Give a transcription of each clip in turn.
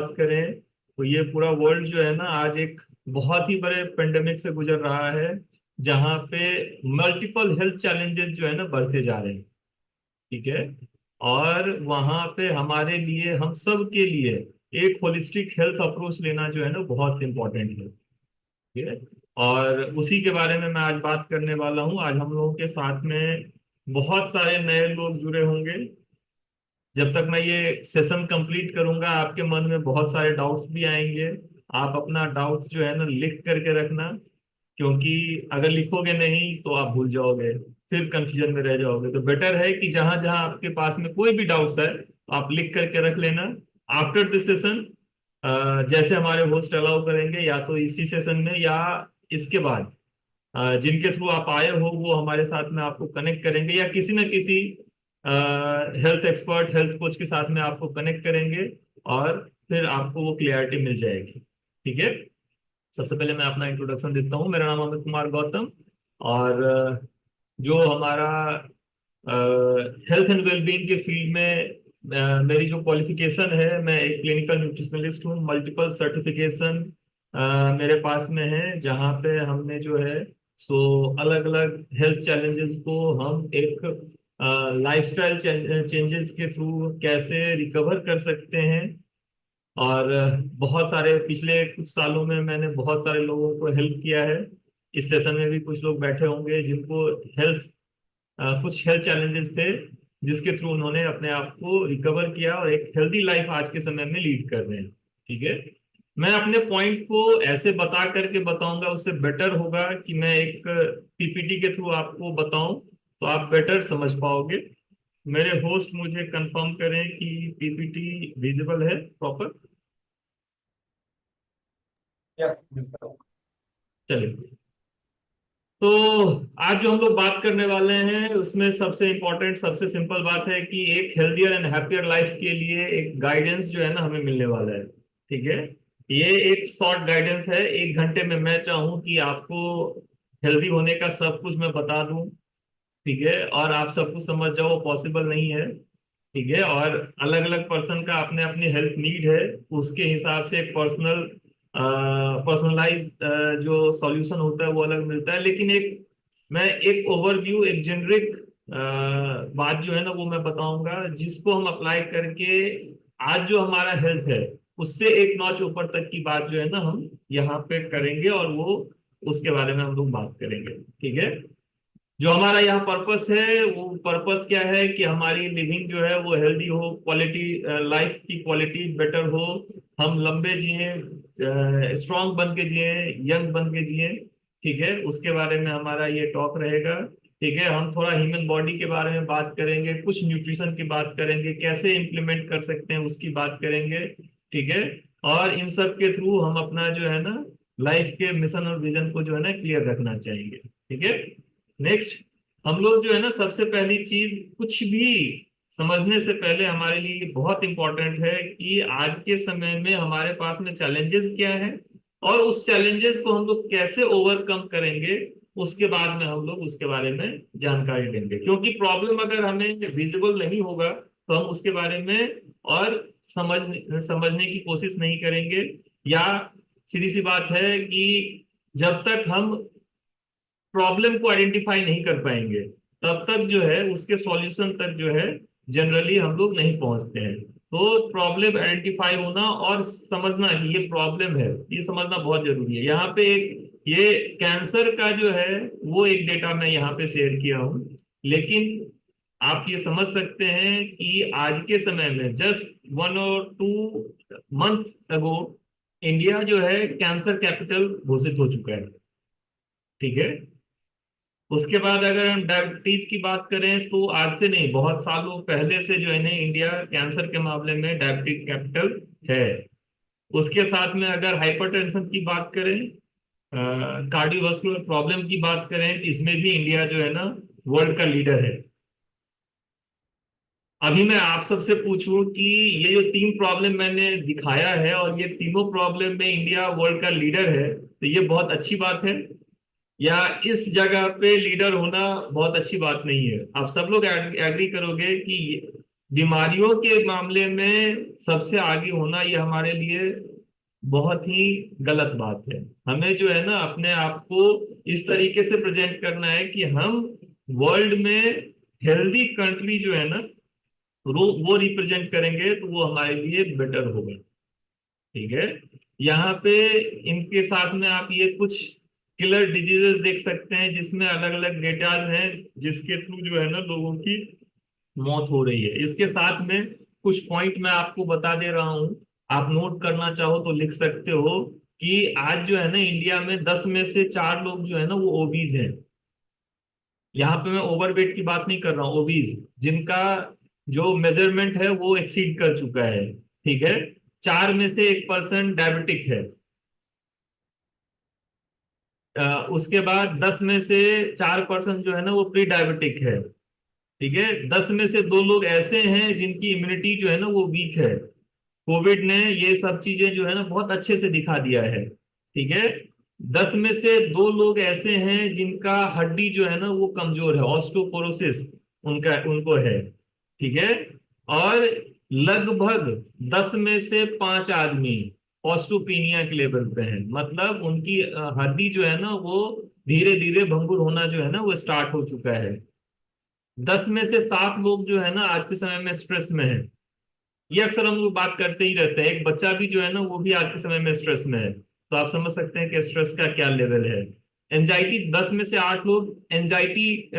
बात करें तो ये पूरा वर्ल्ड जो है ना आज एक बहुत ही बड़े पेंडेमिक से गुजर रहा है, जहाँ पे मल्टीपल हेल्थ चैलेंजेस जो है ना बढ़ते जा रहे हैं। ठीक है। और वहाँ पे हमारे लिए, हम सब के लिए एक होलिस्टिक हेल्थ अप्रोच लेना जो है ना बहुत इंपॉर्टेंट है। ठीक है। और उसी के बारे में मैं आज बात करने वाला हूँ। आज हम लोगों के साथ में बहुत सारे नए लोग जुड़े होंगे। जब तक मैं ये सेशन कंप्लीट करूंगा आपके मन में बहुत सारे डाउट्स भी आएंगे। आप अपना डाउट्स जो है ना लिख करके रखना, क्योंकि अगर लिखोगे नहीं तो आप भूल जाओगे, फिर कंफ्यूजन में रह जाओगे। तो बेटर है कि जहां जहां आपके पास में कोई भी डाउट्स है तो आप लिख करके रख लेना। आफ्टर दिस सेशन जैसे हमारे होस्ट अलाउ करेंगे, या तो इसी सेशन में या इसके बाद जिनके थ्रू आप आए हो वो हमारे साथ में आपको कनेक्ट करेंगे, या किसी न किसी हेल्थ एक्सपर्ट, हेल्थ कोच के साथ में आपको कनेक्ट करेंगे, और फिर आपको वो क्लियरिटी मिल जाएगी। ठीक है। सबसे पहले मैं अपना इंट्रोडक्शन देता हूँ। मेरा नाम अमित कुमार गौतम। और जो हमारा हेल्थ एंड वेलबींग के फील्ड में मेरी जो क्वालिफिकेशन है, मैं एक क्लिनिकल न्यूट्रिशनलिस्ट हूँ। मल्टीपल सर्टिफिकेशन मेरे पास में है, जहाँ पे हमने जो है सो अलग अलग हेल्थ चैलेंजेस को हम एक लाइफस्टाइल चेंजेस के थ्रू कैसे रिकवर कर सकते हैं। और बहुत सारे पिछले कुछ सालों में मैंने बहुत सारे लोगों को हेल्प किया है। इस सेशन में भी कुछ लोग बैठे होंगे जिनको हेल्थ कुछ हेल्थ चैलेंजेस थे, जिसके थ्रू उन्होंने अपने आप को रिकवर किया और एक हेल्दी लाइफ आज के समय में लीड कर रहे हैं। ठीक है। मैं अपने पॉइंट को ऐसे बता करके बताऊंगा, उससे बेटर होगा कि मैं एक पीपीटी के थ्रू आपको बताऊं, तो आप बेटर समझ पाओगे। मेरे होस्ट मुझे कंफर्म करें कि पीपीटी विजिबल है प्रॉपर। यस। चलिए। तो आज जो हम लोग बात करने वाले हैं उसमें सबसे इंपॉर्टेंट, सबसे सिंपल बात है कि एक हेल्दियर एंड हैप्पियर लाइफ के लिए एक गाइडेंस जो है ना हमें मिलने वाला है। ठीक है। ये एक शॉर्ट गाइडेंस है। 1 घंटे में मैं चाहूँ कि आपको हेल्दी होने का सब कुछ मैं बता दूं। ठीक है। और आप सब कुछ समझ जाओ, वो पॉसिबल नहीं है। ठीक है। और अलग अलग पर्सन का अपने अपनी हेल्थ नीड है, उसके हिसाब से एक पर्सनलाइज जो सॉल्यूशन होता है वो अलग मिलता है। लेकिन मैं एक ओवरव्यू, एक जेनरिक बात जो है ना वो मैं बताऊंगा, जिसको हम अप्लाई करके आज जो हमारा हेल्थ है उससे एक नॉच ऊपर तक की बात जो है ना हम यहाँ पे करेंगे, और वो उसके बारे में हम लोग बात करेंगे। ठीक है। जो हमारा यहाँ पर्पस है, वो पर्पस क्या है कि हमारी लिविंग जो है वो हेल्दी हो, क्वालिटी लाइफ की क्वालिटी बेटर हो, हम लंबे जिए, स्ट्रांग बन के जिए, यंग बन के जिए। ठीक है। उसके बारे में हमारा ये टॉक रहेगा। ठीक है। हम थोड़ा ह्यूमन बॉडी के बारे में बात करेंगे, कुछ न्यूट्रिशन की बात करेंगे, कैसे इंप्लीमेंट कर सकते हैं उसकी बात करेंगे। ठीक है। और इन सब के थ्रू हम अपना जो है ना लाइफ के मिशन और विजन को जो है ना क्लियर रखना चाहेंगे। ठीक है। नेक्स्ट, हम लोग जो है ना सबसे पहली चीज, कुछ भी समझने से पहले हमारे लिए बहुत इंपॉर्टेंट है कि आज के समय में हमारे पास में चैलेंजेस क्या है, और उस चैलेंजेस को हम लोग कैसे ओवरकम करेंगे। उसके बाद में हम लोग उसके बारे में जानकारी देंगे, क्योंकि प्रॉब्लम अगर हमें विजिबल नहीं होगा तो हम उसके बारे में और समझने की कोशिश नहीं करेंगे। या सीधी सी बात है कि जब तक हम प्रॉब्लम को आइडेंटिफाई नहीं कर पाएंगे, तब तक जो है उसके सॉल्यूशन तक जो है जनरली हम लोग नहीं पहुंचते हैं। तो प्रॉब्लम आइडेंटिफाई होना और समझना कि ये प्रॉब्लम है, ये समझना बहुत जरूरी है। यहाँ पे एक ये कैंसर का जो है वो एक डेटा मैं यहाँ पे शेयर किया हूँ, लेकिन आप ये समझ सकते हैं कि आज के समय में जस्ट 1 और 2 मंथ अगो इंडिया जो है कैंसर कैपिटल घोषित हो चुका है। ठीक है। उसके बाद अगर हम डायबिटीज की बात करें तो आज से नहीं, बहुत सालों पहले से जो है ना इंडिया कैंसर के मामले में डायबिटिक कैपिटल है। उसके साथ में अगर हाइपरटेंशन की बात करें, कार्डियोवास्कुलर प्रॉब्लम की बात करें, इसमें भी इंडिया जो है ना वर्ल्ड का लीडर है। अभी मैं आप सबसे पूछूं कि ये जो 3 प्रॉब्लम मैंने दिखाया है और ये तीनों प्रॉब्लम में इंडिया वर्ल्ड का लीडर है, तो ये बहुत अच्छी बात है, या इस जगह पे लीडर होना बहुत अच्छी बात नहीं है? आप सब लोग एग्री करोगे कि बीमारियों के मामले में सबसे आगे होना ये हमारे लिए बहुत ही गलत बात है। हमें जो है ना अपने आप को इस तरीके से प्रेजेंट करना है कि हम वर्ल्ड में हेल्दी कंट्री जो है ना वो रिप्रेजेंट करेंगे तो वो हमारे लिए बेटर होगा। ठीक है। यहाँ पे इनके साथ में आप ये कुछ किलर डिजीजेस देख सकते हैं जिसमें अलग अलग डेटाज हैं जिसके थ्रू जो है ना लोगों की मौत हो रही है। इसके साथ में कुछ पॉइंट मैं आपको बता दे रहा हूं, आप नोट करना चाहो तो लिख सकते हो कि आज जो है ना इंडिया में 10 में से 4 लोग जो है ना वो ओबीज हैं। यहाँ पे मैं ओवरवेट की बात नहीं कर रहा हूँ, ओबीज जिनका जो मेजरमेंट है वो एक्सीड कर चुका है। ठीक है। 4 में से 1% डायबिटिक है। उसके बाद 10 में से 4% जो है ना वो प्री डायबिटिक है। ठीक है। 10 में से 2 लोग ऐसे हैं जिनकी इम्यूनिटी जो है ना वो वीक है। कोविड ने ये सब चीजें जो है ना बहुत अच्छे से दिखा दिया है। ठीक है। 10 में से 2 लोग ऐसे हैं जिनका हड्डी जो है ना वो कमजोर है, ऑस्टियोपोरोसिस उनका उनको है। ठीक है। और लगभग 10 में से 5 आदमी ऑस्टियोपीनिया के लेवल पे हैं, मतलब उनकी हड्डी जो है ना वो धीरे धीरे भंगुर होना जो है ना वो स्टार्ट हो चुका है। 10 में से 7 लोग जो है ना आज के समय में स्ट्रेस में है। ये अक्सर हम लोग बात करते ही रहते हैं, एक बच्चा भी जो है ना वो भी आज के समय में स्ट्रेस में है, तो आप समझ सकते हैं कि स्ट्रेस का क्या लेवल है। एंजाइटी 10 में से 8 लोग एंजाइटी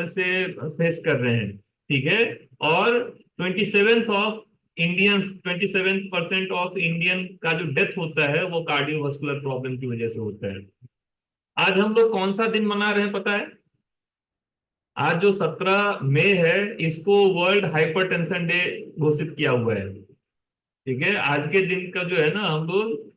से फेस कर रहे हैं। ठीक है। और 27% ऑफ इंडियन का जो डेथ होता है वो कार्डियोवास्कुलर प्रॉब्लम की वजह से होता है। आज हम लोग कौन सा दिन मना रहे हैं पता है? आज जो 17 मई है इसको वर्ल्ड हाइपरटेंशन डे घोषित किया हुआ है। ठीक है। आज के दिन का जो है ना हम लोग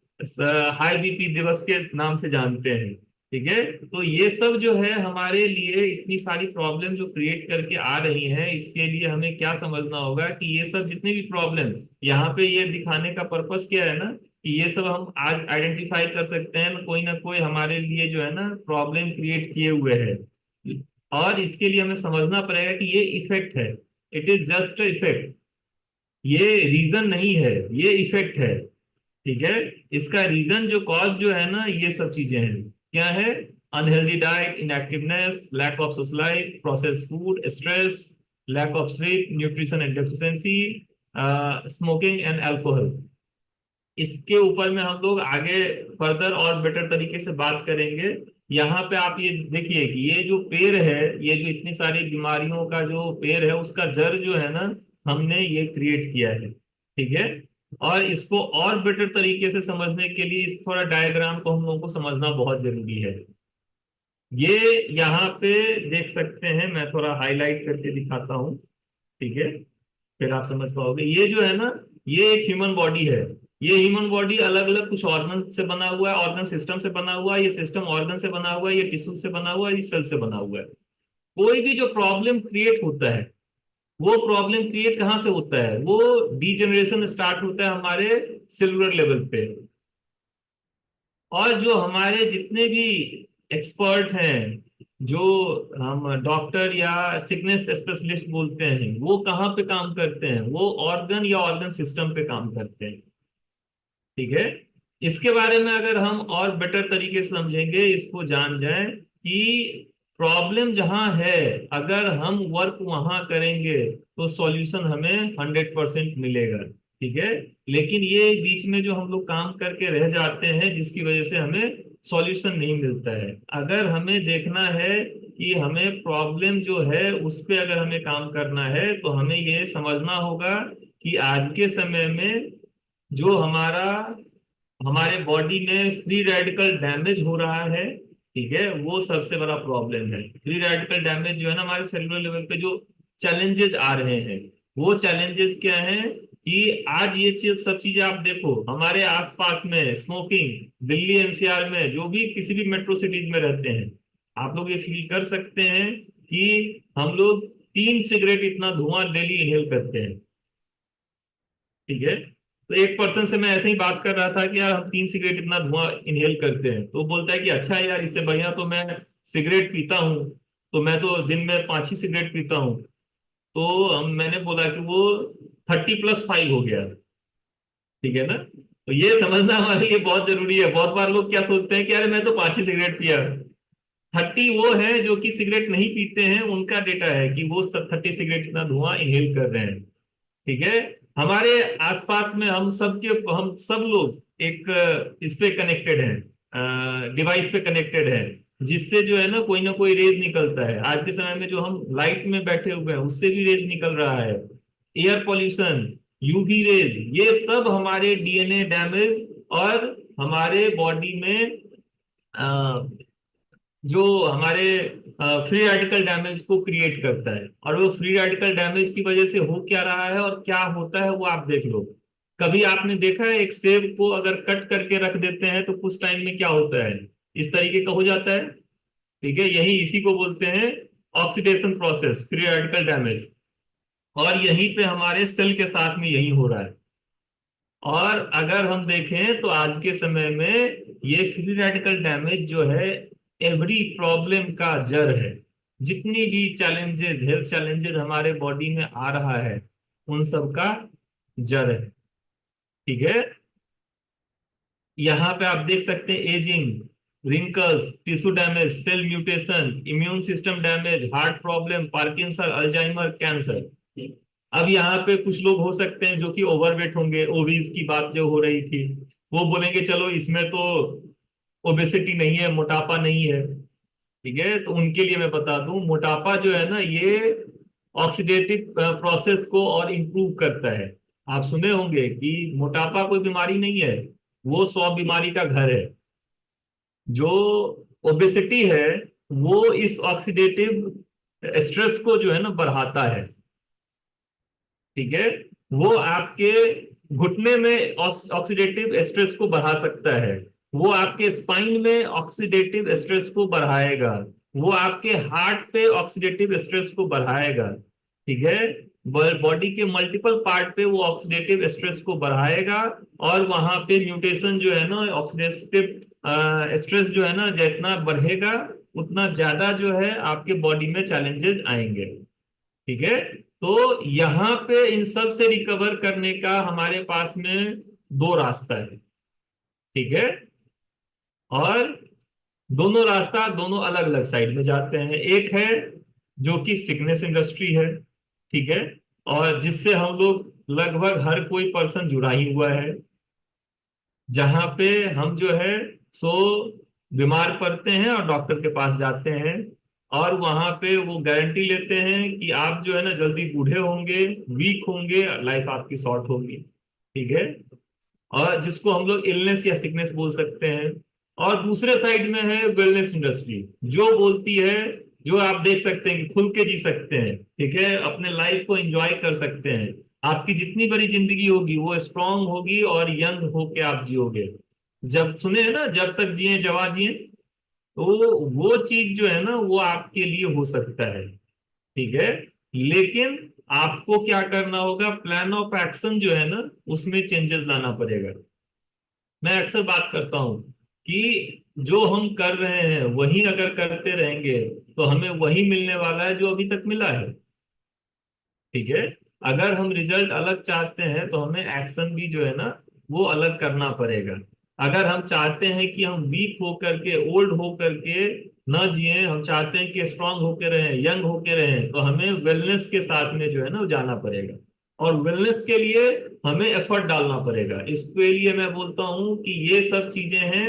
हाई बीपी दिवस के नाम से जानते हैं। ठीक है। तो ये सब जो है हमारे लिए इतनी सारी प्रॉब्लम जो क्रिएट करके आ रही हैं, इसके लिए हमें क्या समझना होगा कि ये सब जितने भी प्रॉब्लम यहाँ पे ये दिखाने का पर्पस क्या है ना कि ये सब हम आज आइडेंटिफाई कर सकते हैं, कोई ना कोई हमारे लिए जो है ना प्रॉब्लम क्रिएट किए हुए है। और इसके लिए हमें समझना पड़ेगा कि ये इफेक्ट है, इट इज जस्ट इफेक्ट, ये रीजन नहीं है, ये इफेक्ट है। ठीक है। इसका रीजन जो कॉज जो है ना ये सब चीजें हैं, क्या है? Unhealthy diet, inactiveness, lack of socialize, process food, stress, lack of sleep, nutrition and deficiency, smoking and alcohol. इसके ऊपर में हम लोग आगे फर्दर और बेटर तरीके से बात करेंगे। यहाँ पे आप ये देखिए कि ये जो पेड़ है, ये जो इतनी सारी बीमारियों का जो पेड़ है उसका जड़ जो है ना हमने ये क्रिएट किया है। ठीक है। और इसको और बेटर तरीके से समझने के लिए इस थोड़ा डायग्राम को हम लोगों को समझना बहुत जरूरी है। ये यहाँ पे देख सकते हैं, मैं थोड़ा हाईलाइट करके दिखाता हूँ। ठीक है। फिर आप समझ पाओगे। ये जो है ना ये एक ह्यूमन बॉडी है। ये ह्यूमन बॉडी अलग अलग कुछ ऑर्गन से बना हुआ है, ऑर्गन सिस्टम से बना हुआ है, ये सिस्टम ऑर्गन से बना हुआ है, ये टिश्यू से बना हुआ है, ये सेल से बना हुआ है। कोई भी जो प्रॉब्लम क्रिएट होता है वो प्रॉब्लम क्रिएट कहाँ से होता है? वो डीजेनरेशन स्टार्ट होता है हमारे सेलुलर लेवल पे। और जो हमारे जितने भी एक्सपर्ट हैं, जो हम डॉक्टर या सिकनेस स्पेशलिस्ट बोलते हैं, वो कहाँ पे काम करते हैं? वो ऑर्गन या ऑर्गन सिस्टम पे काम करते हैं। ठीक है। इसके बारे में अगर हम और बेटर तरीके से समझेंगे, इसको जान जाएं कि प्रॉब्लम जहां है अगर हम वर्क वहां करेंगे तो सॉल्यूशन हमें 100% मिलेगा। ठीक है। लेकिन ये बीच में जो हम लोग काम करके रह जाते हैं जिसकी वजह से हमें सॉल्यूशन नहीं मिलता है। अगर हमें देखना है कि हमें प्रॉब्लम जो है उस पे अगर हमें काम करना है तो हमें ये समझना होगा कि आज के समय में जो हमारे बॉडी में फ्री रेडिकल डैमेज हो रहा है, ठीक है, वो सबसे बड़ा प्रॉब्लम है। फ्री रेडिकल डैमेज जो है ना हमारे सेलुलर लेवल पे जो चैलेंजेस आ रहे हैं, वो चैलेंजेस क्या हैं कि आज ये चीज सब चीजें आप देखो हमारे आसपास में स्मोकिंग, दिल्ली एनसीआर में जो भी किसी भी मेट्रो सिटीज में रहते हैं, आप लोग ये फील कर सकते हैं कि हम लोग 3 सिगरेट इतना धुआं डेली इनहेल करते हैं। ठीक है। तो एक पर्सन से मैं ऐसे ही बात कर रहा था कि यार हम 3 सिगरेट इतना धुआं इनहेल करते हैं, तो वो बोलता है कि अच्छा है यार, इससे बढ़िया तो मैं सिगरेट पीता हूँ, तो मैं तो दिन में 5 ही सिगरेट पीता हूँ। तो मैंने बोला कि वो 30+5 हो गया। ठीक है ना? तो ये समझना हमारे लिए बहुत जरूरी है। बहुत बार लोग क्या सोचते हैं कि अरे मैं तो 5 ही सिगरेट पिया। 30 वो है जो कि सिगरेट नहीं पीते हैं, उनका डेटा है कि वो सब 30 सिगरेट इतना धुआं इनहेल कर रहे हैं। ठीक है? हमारे आसपास में हम सब लोग एक इस पे कनेक्टेड हैं, डिवाइस पे कनेक्टेड है, जिससे जो है ना कोई रेज निकलता है। आज के समय में जो हम लाइट में बैठे हुए हैं उससे भी रेज निकल रहा है। एयर पॉल्यूशन, यूवी रेज, ये सब हमारे डीएनए डैमेज और हमारे बॉडी में जो हमारे फ्री रेडिकल डैमेज को क्रिएट करता है। और वो फ्री रेडिकल डैमेज की वजह से हो क्या रहा है और क्या होता है वो आप देख लो। कभी आपने देखा है एक सेब को अगर कट करके रख देते हैं तो कुछ टाइम में क्या होता है? इस तरीके का हो जाता है। ठीक है, यही इसी को बोलते हैं oxidation process, free radical damage. और यहीं पे हमारे सेल के साथ में यही हो रहा है। और अगर हम देखें तो आज के समय में ये फ्री रेडिकल डैमेज जो है एवरी प्रॉब्लम का जड़ है। जितनी भी चैलेंजेस, हेल्थ चैलेंजेस हमारे बॉडी में आ रहा है, उन सब का जड़ है। ठीक है? यहाँ पे आप देख सकते हैं ageing, wrinkles, tissue damage, cell mutation, immune system damage, heart problem, Parkinson, Alzheimer, cancer. अब यहाँ पे कुछ लोग हो सकते हैं जो कि ओवरवेट होंगे, ओबीज की बात जो हो रही थी, वो बोलेंगे चलो इसमें तो ओबेसिटी नहीं है, मोटापा नहीं है। ठीक है, तो उनके लिए मैं बता दूं, मोटापा जो है ना ये ऑक्सीडेटिव प्रोसेस को और इम्प्रूव करता है। आप सुने होंगे कि मोटापा कोई बीमारी नहीं है, वो 100 बीमारी का घर है। जो ओबेसिटी है वो इस ऑक्सीडेटिव स्ट्रेस को जो है ना बढ़ाता है। ठीक है? वो आपके घुटने में ऑक्सीडेटिव स्ट्रेस को बढ़ा सकता है। वो आपके स्पाइन में ऑक्सीडेटिव स्ट्रेस को बढ़ाएगा। वो आपके हार्ट पे ऑक्सीडेटिव स्ट्रेस को बढ़ाएगा। ठीक है? बॉडी के मल्टीपल पार्ट पे वो ऑक्सीडेटिव स्ट्रेस को बढ़ाएगा। और वहां पे म्यूटेशन जो है ना, ऑक्सीडेटिव स्ट्रेस जो है ना जितना बढ़ेगा उतना ज्यादा जो है आपके बॉडी में चैलेंजेस आएंगे। ठीक है? तो यहाँ पे इन सब से रिकवर करने का हमारे पास में दो रास्ता है। ठीक है? और दोनों रास्ता दोनों अलग अलग साइड में जाते हैं। एक है जो कि सिकनेस इंडस्ट्री है। ठीक है? और जिससे हम लोग लगभग हर कोई पर्सन जुड़ा ही हुआ है। जहां पे हम जो है सो बीमार पड़ते हैं और डॉक्टर के पास जाते हैं। और वहां पे वो गारंटी लेते हैं कि आप जो है ना जल्दी बूढ़े होंगे, वीक होंगे, लाइफ आपकी शॉर्ट होगी। ठीक है? और जिसको हम लोग इलनेस या सिकनेस बोल सकते हैं। और दूसरे साइड में है वेलनेस इंडस्ट्री, जो बोलती है, जो आप देख सकते हैं कि खुल के जी सकते हैं। ठीक है? अपने लाइफ को एंजॉय कर सकते हैं। आपकी जितनी बड़ी जिंदगी होगी वो स्ट्रांग होगी और यंग होके आप जियोगे। जब सुने हैं ना, जब तक जिए जवा जिए। तो वो चीज जो है ना वो आपके लिए हो सकता है। ठीक है? लेकिन आपको क्या करना होगा, प्लान ऑफ एक्शन जो है ना उसमें चेंजेस लाना पड़ेगा। मैं अक्सर बात करता हूं कि जो हम कर रहे हैं वही अगर करते रहेंगे तो हमें वही मिलने वाला है जो अभी तक मिला है। ठीक है? अगर हम रिजल्ट अलग चाहते हैं तो हमें एक्शन भी जो है ना वो अलग करना पड़ेगा। अगर हम चाहते हैं कि हम वीक होकर के, ओल्ड होकर के न जिए, हम चाहते हैं कि स्ट्रांग होके रहें, यंग होके रहें, तो हमें वेलनेस के साथ में जो है ना वो जाना पड़ेगा। और वेलनेस के लिए हमें एफर्ट डालना पड़ेगा। इसके लिए मैं बोलता हूं कि ये सब चीजें हैं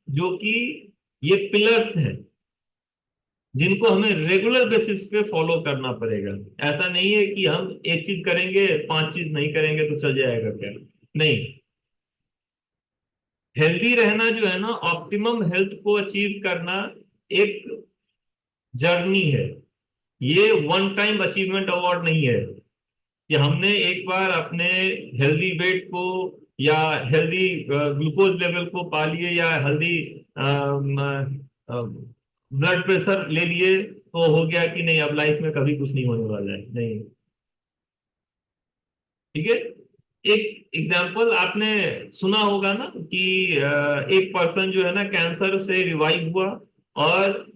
जो कि ये पिलर्स हैं जिनको हमें रेगुलर बेसिस पे फॉलो करना पड़ेगा। ऐसा नहीं है कि हम एक चीज करेंगे, 5 चीज नहीं करेंगे तो चल जाएगा क्या? नहीं। हेल्दी रहना जो है ना, ऑप्टिमम हेल्थ को अचीव करना एक जर्नी है। ये वन टाइम अचीवमेंट अवार्ड नहीं है कि हमने एक बार अपने हेल्दी वेट को या हेल्दी ग्लूकोज लेवल को पा लिए या हेल्दी ब्लड प्रेशर ले लिए तो हो गया कि नहीं अब लाइफ में कभी कुछ नहीं होने वाला है। नहीं। ठीक है? एक एग्जाम्पल आपने सुना होगा ना कि एक पर्सन जो है ना कैंसर से रिवाइव हुआ। और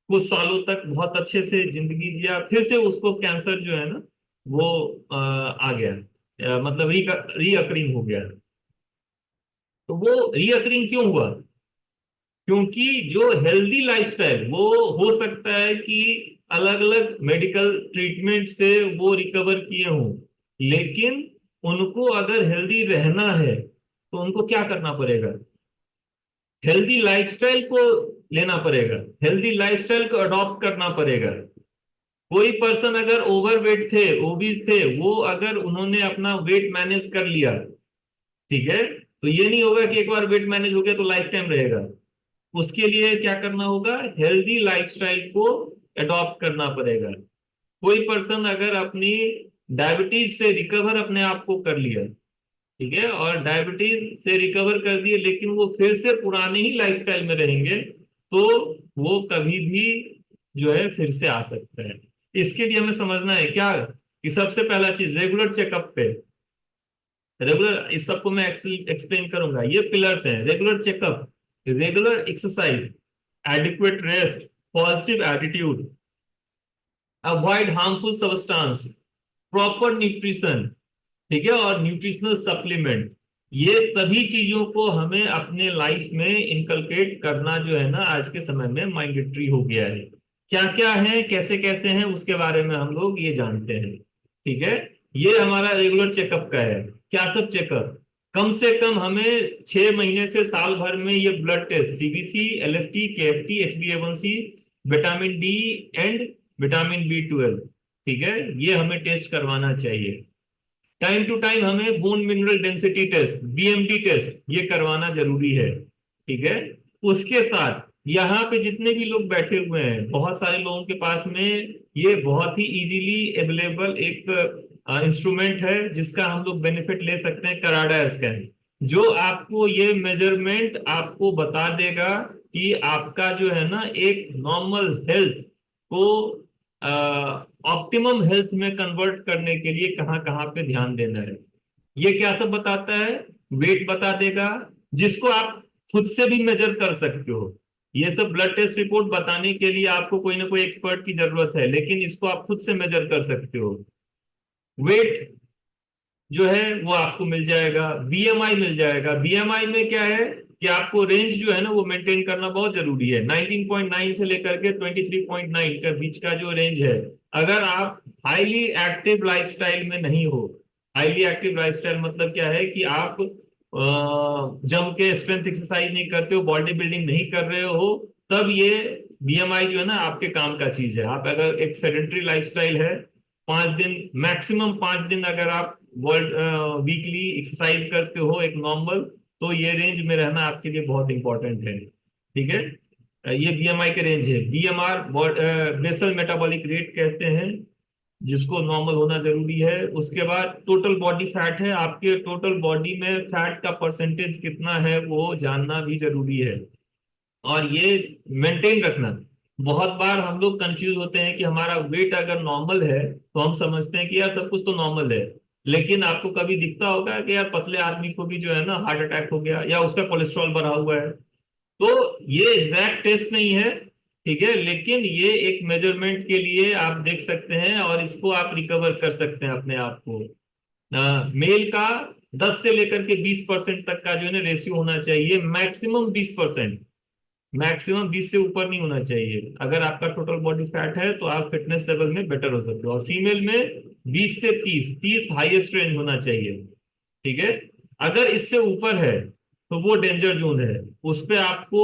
कुछ सालों तक बहुत अच्छे से जिंदगी जिया, फिर से उसको कैंसर जो है ना वो आ गया, मतलब रीअकरिंग हो गया। तो वो रीअकरिंग क्यों हुआ? क्योंकि जो हेल्दी लाइफस्टाइल, वो हो सकता है कि अलग अलग मेडिकल ट्रीटमेंट से वो रिकवर किए हों, लेकिन उनको अगर हेल्दी रहना है तो उनको क्या करना पड़ेगा? हेल्दी लाइफस्टाइल को लेना पड़ेगा, हेल्दी लाइफस्टाइल को अडॉप्ट करना पड़ेगा। कोई पर्सन अगर ओवरवेट थे, ओबीज थे, वो अगर उन्होंने अपना वेट मैनेज कर लिया, ठीक है, तो ये नहीं होगा कि एक बार वेट मैनेज हो गया तो लाइफ टाइम रहेगा। उसके लिए क्या करना होगा? हेल्दी लाइफस्टाइल को अडॉप्ट करना पड़ेगा। कोई पर्सन अगर अपनी डायबिटीज से रिकवर अपने आप को कर लिया, ठीक है, और डायबिटीज से रिकवर कर दिए, लेकिन वो फिर से पुराने ही लाइफस्टाइल में रहेंगे, तो वो कभी भी जो है फिर से आ सकता है। इसके लिए हमें समझना है क्या, कि सबसे पहला चीज रेगुलर चेकअप पे, रेगुलर, इस सबको मैं एक्सप्लेन करूंगा। ये पिलर्स हैं: regular checkup, regular exercise, adequate rest, positive attitude, avoid harmful substance, proper nutrition, ठीक है, और न्यूट्रिशनल सप्लीमेंट। ये सभी चीजों को हमें अपने लाइफ में इनकलकेट करना जो है ना आज के समय में मैंडेटरी हो गया है। क्या क्या है, कैसे कैसे हैं, उसके बारे में हम लोग ये जानते हैं, ठीक है। ये हमारा रेगुलर चेकअप का है। क्या सब चेकअप? कम से कम हमें 6 महीने से साल भर में ये blood test, CBC, LFT, KFT, HBA one C, vitamin D and vitamin B 12, ठीक है, ये हमें टेस्ट करवाना चाहिए। टाइम टू टाइम हमें bone mineral density test, BMT test, ये करवाना जरूरी है, ठीक है। उसके साथ यहाँ पे जितने भी लोग बैठे हुए हैं, बहुत सारे लोगों के पास में ये बहुत ही इजीली अवेलेबल एक इंस्ट्रूमेंट है जिसका हम लोग बेनिफिट ले सकते हैं, कराडा स्कैन, जो आपको ये मेजरमेंट आपको बता देगा कि आपका जो है ना एक नॉर्मल हेल्थ को ऑप्टिमम हेल्थ में कन्वर्ट करने के लिए कहाँ कहाँ पे ध्यान देना है। ये क्या सब बताता है? वेट बता देगा, जिसको आप खुद से भी मेजर कर सकते हो। ये सब ब्लड टेस्ट रिपोर्ट बताने के लिए आपको कोई ना कोई एक्सपर्ट की जरूरत है, लेकिन इसको आप खुद से मेजर कर सकते हो। वेट जो है वो आपको मिल जाएगा, बीएमआई मिल जाएगा। बीएमआई में क्या है कि आपको रेंज जो है ना वो मेंटेन करना बहुत जरूरी है। 19.9 से लेकर के 23.9 का बीच का जो रेंज है, अगर आप हाईली एक्टिव लाइफस्टाइल में नहीं हो, हाईली एक्टिव लाइफस्टाइल मतलब क्या है कि आप जम के स्ट्रेंथ एक्सरसाइज नहीं करते हो, बॉडी बिल्डिंग नहीं कर रहे हो, तब ये बीएमआई जो है ना आपके काम का चीज है। आप अगर एक सेडेंटरी लाइफस्टाइल है, 5 दिन, मैक्सिमम 5 दिन अगर आप वर्ल्ड वीकली एक्सरसाइज करते हो एक नॉर्मल, तो ये रेंज में रहना आपके लिए बहुत इंपॉर्टेंट है, ठीक है। ये बीएमआई के रेंज है। बीएमआर बेसल मेटाबॉलिक रेट कहते हैं, जिसको नॉर्मल होना जरूरी है। उसके बाद टोटल बॉडी फैट है, आपके टोटल बॉडी में फैट का परसेंटेज कितना है वो जानना भी जरूरी है, और ये मेंटेन रखना। बहुत बार हम लोग कंफ्यूज होते हैं कि हमारा वेट अगर नॉर्मल है तो हम समझते हैं कि यार सब कुछ तो नॉर्मल है, लेकिन आपको कभी दिखता होगा कि यार पतले आदमी को भी जो है ना हार्ट अटैक हो गया, या उसका कोलेस्ट्रॉल बढ़ा हुआ है। तो ये एग्जैक्ट टेस्ट नहीं है, ठीक है, लेकिन ये एक मेजरमेंट के लिए आप देख सकते हैं, और इसको आप रिकवर कर सकते हैं अपने आप को। मेल का 10 से लेकर के 20% तक का जो है ना रेशियो होना चाहिए, मैक्सिमम 20%, मैक्सिमम 20 से ऊपर नहीं होना चाहिए। अगर आपका टोटल बॉडी फैट है तो आप फिटनेस लेवल में बेटर हो सकते हो। और फीमेल में 20 से 30, 30 हाईएस्ट रेंज होना चाहिए, ठीक है। अगर इससे ऊपर है तो वो डेंजर जोन है, उस पे आपको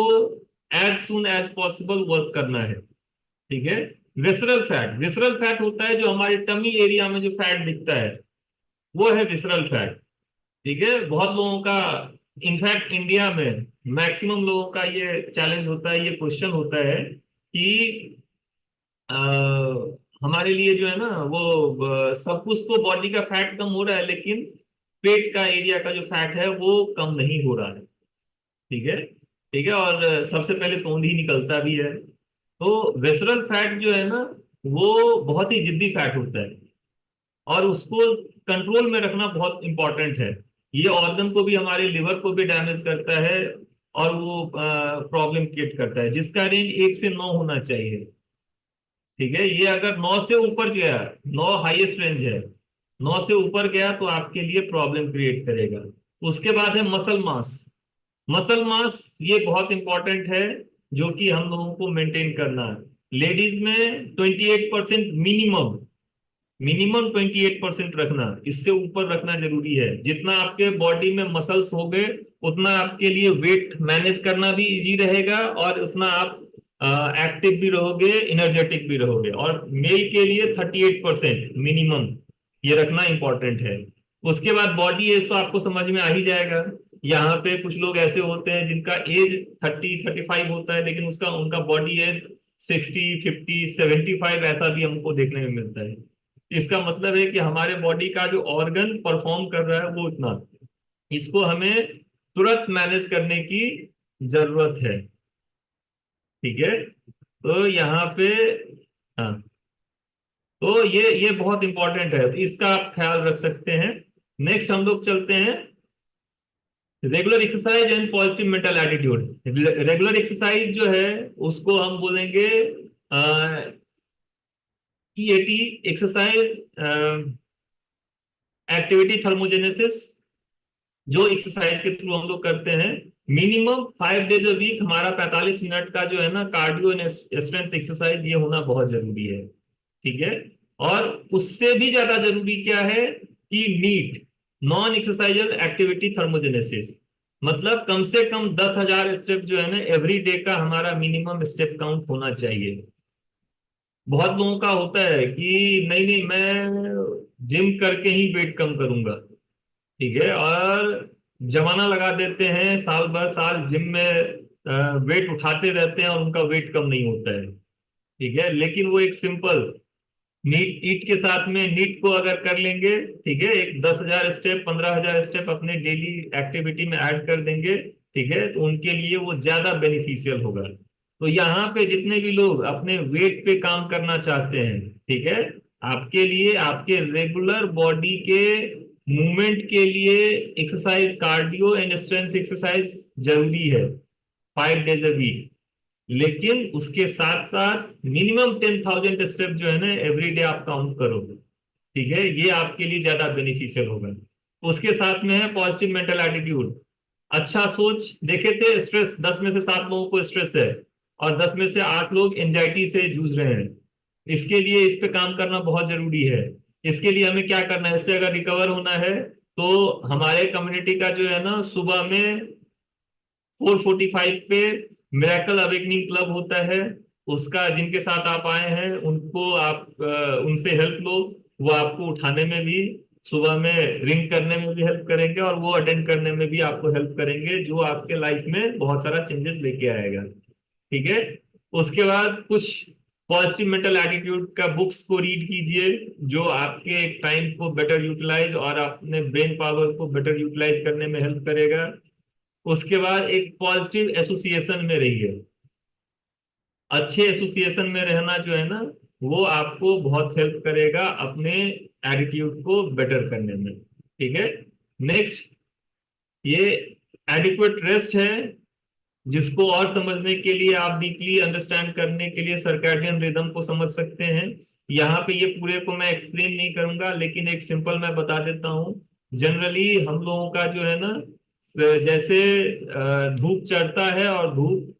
as soon as possible work करना है, ठीक है। विसरल फैट, विसरल फैट होता है जो हमारे टमी एरिया में जो फैट दिखता है, वो है विसरल फैट, ठीक है। बहुत लोगों का, इनफैक्ट इंडिया में मैक्सिमम लोगों का ये चैलेंज होता है, ये क्वेश्चन होता है कि अ, हमारे लिए जो है ना वो सब कुछ तो बॉडी का फैट कम हो रहा है, लेकिन पेट का एरिया का जो फैट है वो कम नहीं हो रहा है, ठीक है, ठीक है। और सबसे पहले तोंद ही निकलता भी है। तो विसरल फैट जो है ना वो बहुत ही जिद्दी फैट होता है, और उसको कंट्रोल में रखना बहुत इंपॉर्टेंट है। ये ऑर्गन को भी, हमारे लिवर को भी डैमेज करता है, और वो प्रॉब्लम क्रिएट करता है, जिसका रेंज 1 से 9 होना चाहिए। ठीक है, ये अगर 9 से ऊपर गया, 9 हाईएस्ट रेंज है, 9 से ऊपर गया तो आपके लिए प्रॉब्लम क्रिएट करेगा। उसके बाद है मसल मास। मसल मास ये बहुत इंपॉर्टेंट है, जो कि हम लोगों को मेंटेन करना है। लेडीज में 28% मिनिमम, मिनिमम 28% रखना, इससे ऊपर रखना जरूरी है। जितना आपके बॉडी में मसल्स हो गए, उतना आपके लिए वेट मैनेज करना भी इजी रहेगा, और उतना आप एक्टिव भी रहोगे, एनर्जेटिक भी रहोगे। और मेल के लिए 38% मिनिमम ये रखना इंपॉर्टेंट है। उसके बाद बॉडी एज तो आपको समझ में आ ही जाएगा। यहाँ पे कुछ लोग ऐसे होते हैं जिनका एज 30-35 होता है, लेकिन उसका उनका बॉडी एज 60-50-75 ऐसा भी हमको देखने में मिलता है। इसका मतलब है कि हमारे बॉडी का जो ऑर्गन परफॉर्म कर रहा है वो इतना, इसको हमें तुरंत मैनेज करने की जरूरत है। ठीक है, तो यहाँ पे, हाँ, तो ये बहुत इंपॉर्टेंट है, तो इसका आप ख्याल रख सकते हैं। नेक्स्ट हम लोग चलते हैं regular exercise and positive mental attitude. Regular exercise जो है उसको हम बोलेंगे ईएटी, एक्सरसाइज एक्टिविटी थर्मोजेनेसिस, जो एक्सरसाइज के थ्रू हम लोग करते हैं। मिनिमम 5 डेज अ वीक हमारा 45 मिनट का जो है ना कार्डियो एंड स्ट्रेंथ एक्सरसाइज, ये होना बहुत जरूरी है। ठीक है, और उससे भी ज्यादा जरूरी क्या है कि नीट, नॉन एक्सरसाइजल एक्टिविटी थर्मोजेनेसिस, मतलब कम से कम 10,000 स्टेप जो है ना एवरी डे का हमारा मिनिमम स्टेप काउंट होना चाहिए। बहुत लोगों का होता है कि नहीं नहीं, मैं जिम करके ही वेट कम करूंगा। ठीक है, और जमाना लगा देते हैं, साल भर साल जिम में वेट उठाते रहते हैं और उनका वेट कम नहीं होता है। ठीक है, लेकिन वो एक सिंपल नीट ईट के साथ में नीट को अगर कर लेंगे, ठीक है, एक 10,000 स्टेप, 15,000 स्टेप अपने डेली एक्टिविटी में ऐड कर देंगे, ठीक है, तो उनके लिए वो ज्यादा बेनिफिशियल होगा। तो यहाँ पे जितने भी लोग अपने वेट पे काम करना चाहते हैं, ठीक है, आपके लिए आपके रेगुलर बॉडी के मूवमेंट के लिए exercise, cardio and strength exercise जरूरी है, 5 डेज अ वीक। लेकिन उसके साथ साथ मिनिमम 10,000 स्टेप जो है ना एवरी डे आप काउंट करोगे। ठीक है, ये आपके लिए ज्यादा बेनिफिशियल होगा। उसके साथ में है पॉजिटिव मेंटल एटीट्यूड, अच्छा सोच। देखे थे स्ट्रेस, 10 में से 7 लोगों को स्ट्रेस है, और 10 में से 8 लोग एंजाइटी से जूझ रहे हैं। इसके लिए इस पे काम करना बहुत जरूरी है। इसके लिए हमें क्या करना है, इससे अगर रिकवर होना है, तो हमारे कम्युनिटी का जो है ना सुबह में 4:45 पे मिरेकल अवेकनिंग क्लब होता है, उसका जिनके साथ आप आए हैं उनको आप उनसे हेल्प लो। वो आपको उठाने में भी, सुबह में रिंग करने में भी हेल्प करेंगे, और वो अटेंड करने में भी आपको हेल्प करेंगे, जो आपके लाइफ में बहुत सारा चेंजेस लेके आएगा। ठीक है, उसके बाद कुछ पॉजिटिव मेंटल एटीट्यूड का बुक्स को रीड कीजिए, जो आपके टाइम को बेटर यूटिलाइज और अपने ब्रेन पावर को बेटर यूटिलाइज करने में हेल्प करेगा। उसके बाद एक पॉजिटिव एसोसिएशन में रहिए। अच्छे एसोसिएशन में रहना जो है ना, वो आपको बहुत हेल्प करेगा अपने एटीट्यूड को बेटर करने में। ठीक है, नेक्स्ट, ये एडिक्वेट रेस्ट है, जिसको और समझने के लिए आप डीपली अंडरस्टैंड करने के लिए सर्कैडियन रिदम को समझ सकते हैं। यहाँ पे ये पूरे को मैं एक्सप्लेन नहीं करूंगा, लेकिन एक सिंपल मैं बता देता हूँ। जनरली हम लोगों का जो है ना, जैसे धूप चढ़ता है और धूप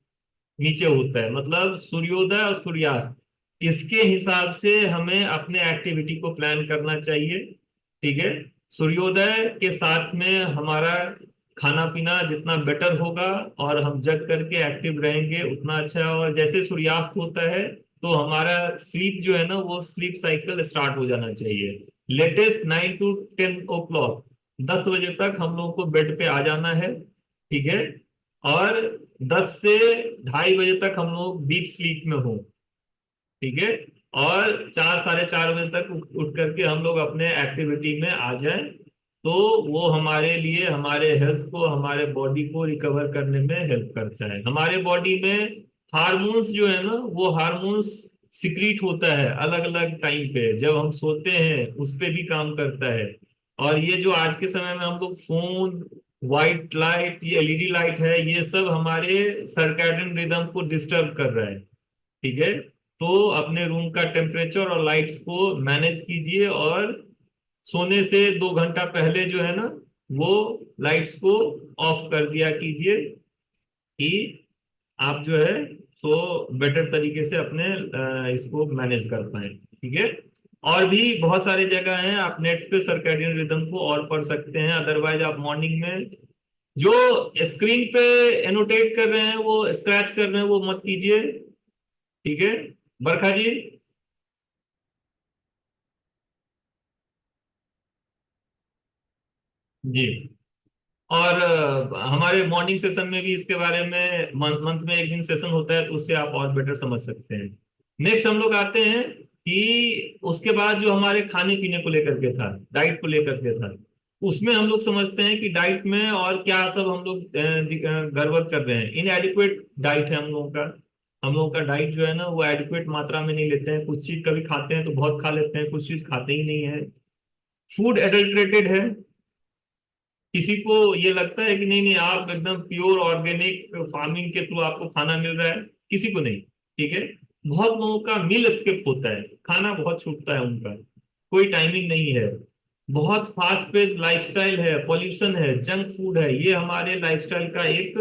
नीचे होता है, मतलब सूर्योदय और सूर्यास्त, इसके हिसाब से हमें अपने एक्टिविटी को प्लान करना चाहिए। ठीक है, सूर्योदय के साथ में हमारा खाना पीना जितना बेटर होगा और हम जग करके एक्टिव रहेंगे उतना अच्छा है। और जैसे सूर्यास्त होता है तो हमारा स्लीप जो है ना, वो स्लीप साइकिल स्टार्ट हो जाना चाहिए। लेटेस्ट 9 to 10 o'clock, 10 बजे तक हम लोगों को बेड पे आ जाना है। ठीक है, और 10 से 2:30 बजे तक हम लोग डीप स्लीप में हो। ठीक है, और 4-4:30 बजे तक उठ करके हम लोग अपने एक्टिविटी में आ जाएं, तो वो हमारे लिए, हमारे हेल्थ को, हमारे बॉडी को रिकवर करने में हेल्प करता है। हमारे बॉडी में हार्मोन्स जो है ना, वो हार्मोन्स सिक्रीट होता है अलग अलग टाइम पे, जब हम सोते हैं उस पे भी काम करता है। और ये जो आज के समय में हम लोग फोन व्हाइट लाइट, ये एलईडी लाइट है, ये सब हमारे सर्कैडियन रिदम को डिस्टर्ब कर रहा है। ठीक है, तो अपने रूम का टेम्परेचर और लाइट्स को मैनेज कीजिए, और सोने से 2 घंटा पहले जो है ना, वो लाइट्स को ऑफ कर दिया कीजिए, कि आप जो है तो बेटर तरीके से अपने इसको मैनेज कर पाए। ठीक है, और भी बहुत सारी जगह हैं, आप नेट्स पे सर्कैडियन रिदम को और पढ़ सकते हैं। अदरवाइज आप मॉर्निंग में जो स्क्रीन पे एनोटेट कर रहे हैं, वो स्क्रैच कर रहे हैं, वो मत कीजिए। ठीक है, बरखा जी। जी, और हमारे मॉर्निंग सेशन में भी इसके बारे में मंथ में एक दिन सेशन होता है, तो उससे आप और बेटर समझ सकते हैं। नेक्स्ट हम लोग आते हैं कि उसके बाद जो हमारे खाने पीने को लेकर के था, डाइट को लेकर के था, उसमें हम लोग समझते हैं कि डाइट में और क्या सब हम लोग गड़बड़ कर रहे हैं। इनएडिक्वेट डाइट है हम लोगों का। हम लोगों का डाइट जो है ना, वो एडिक्वेट मात्रा में नहीं लेते हैं। कुछ चीज कभी खाते हैं तो बहुत खा लेते हैं, कुछ चीज खाते ही नहीं है। फूड एडल्ट्रेटेड है। किसी को ये लगता है कि नहीं नहीं, आप एकदम प्योर ऑर्गेनिक फार्मिंग के थ्रू आपको खाना मिल रहा है, किसी को नहीं। ठीक है, बहुत लोगों का मील स्किप होता है, खाना बहुत छूटता है उनका, कोई टाइमिंग नहीं है। बहुत फास्ट पेस लाइफस्टाइल है, पॉल्यूशन है, जंक फूड है, ये हमारे लाइफस्टाइल का एक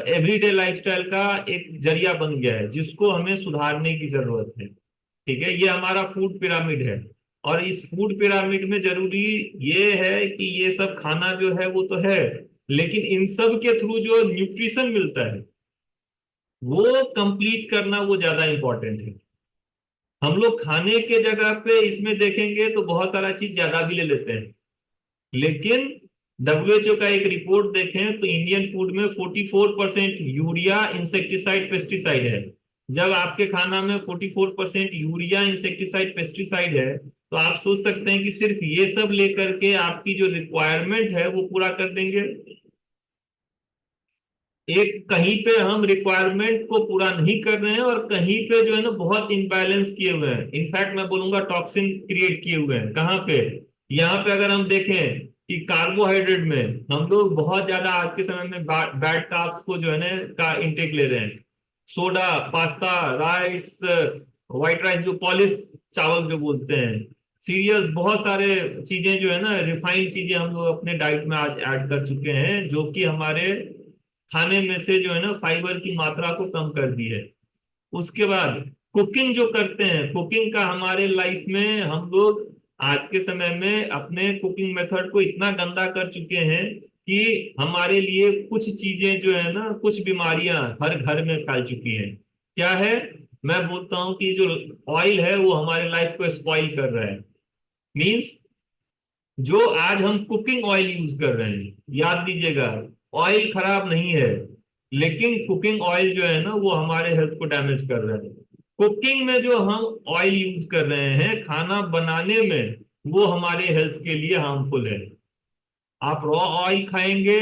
एवरीडे लाइफस्टाइल का एक जरिया बन गया है, जिसको हमें सुधारने की जरूरत है। ठीक है, ये हमारा फूड पिरामिड है। और इस फूड पिरामिड में जरूरी ये है कि ये सब खाना जो है वो तो है, लेकिन इन सब के थ्रू जो न्यूट्रिशन मिलता है, वो कंप्लीट करना वो ज्यादा इंपॉर्टेंट है। हम लोग खाने के जगह पे इसमें देखेंगे तो बहुत सारा चीज ज्यादा भी ले लेते हैं, लेकिन डब्ल्यूएचओ का एक रिपोर्ट देखें तो इंडियन फूड में 44% यूरिया इंसेक्टिसाइड पेस्टिसाइड है। जब आपके खाना में 44% यूरिया इंसेक्टिसाइड पेस्टिसाइड है, तो आप सोच सकते हैं कि सिर्फ ये सब लेकर के आपकी जो रिक्वायरमेंट है वो पूरा कर देंगे। एक कहीं पे हम रिक्वायरमेंट को पूरा नहीं कर रहे हैं, और कहीं पे जो है ना बहुत इम्बैलेंस किए हुए हैं। इनफैक्ट मैं बोलूंगा टॉक्सिन क्रिएट किए हुए हैं। कहाँ पे? यहाँ पे अगर हम देखें कि कार्बोहाइड्रेट में हम लोग बहुत ज्यादा आज के समय में बैड कार्ब्स को जो है ना का इंटेक ले रहे हैं। Soda, pasta, rice, white rice, जो पॉलिश चावल जो बोलते हैं, सीरियल्स, बहुत सारे चीजें जो है ना, रिफाइंड चीजें हम लोग अपने डाइट में आज ऐड कर चुके हैं, जो कि हमारे खाने में से जो है ना फाइबर की मात्रा को कम कर दी है। उसके बाद कुकिंग जो करते हैं, कुकिंग का हमारे लाइफ में हम लोग आज के समय में अपने कुकिंग मेथड को इतना गंदा कर चुके हैं कि हमारे लिए कुछ चीजें जो है ना, कुछ बीमारियां हर घर में फैल चुकी हैं। क्या है? मैं बोलता हूँ कि जो ऑयल है वो हमारे लाइफ को स्पॉइल कर रहा है। मीन्स जो आज हम कुकिंग ऑयल यूज कर रहे हैं, याद दीजिएगा, ऑयल खराब नहीं है, लेकिन कुकिंग ऑयल जो है ना वो हमारे हेल्थ को डैमेज कर रहा है। कुकिंग में जो हम ऑयल यूज कर रहे हैं खाना बनाने में, वो हमारे हेल्थ के लिए हार्मफुल है। आप रॉ ऑयल खाएंगे,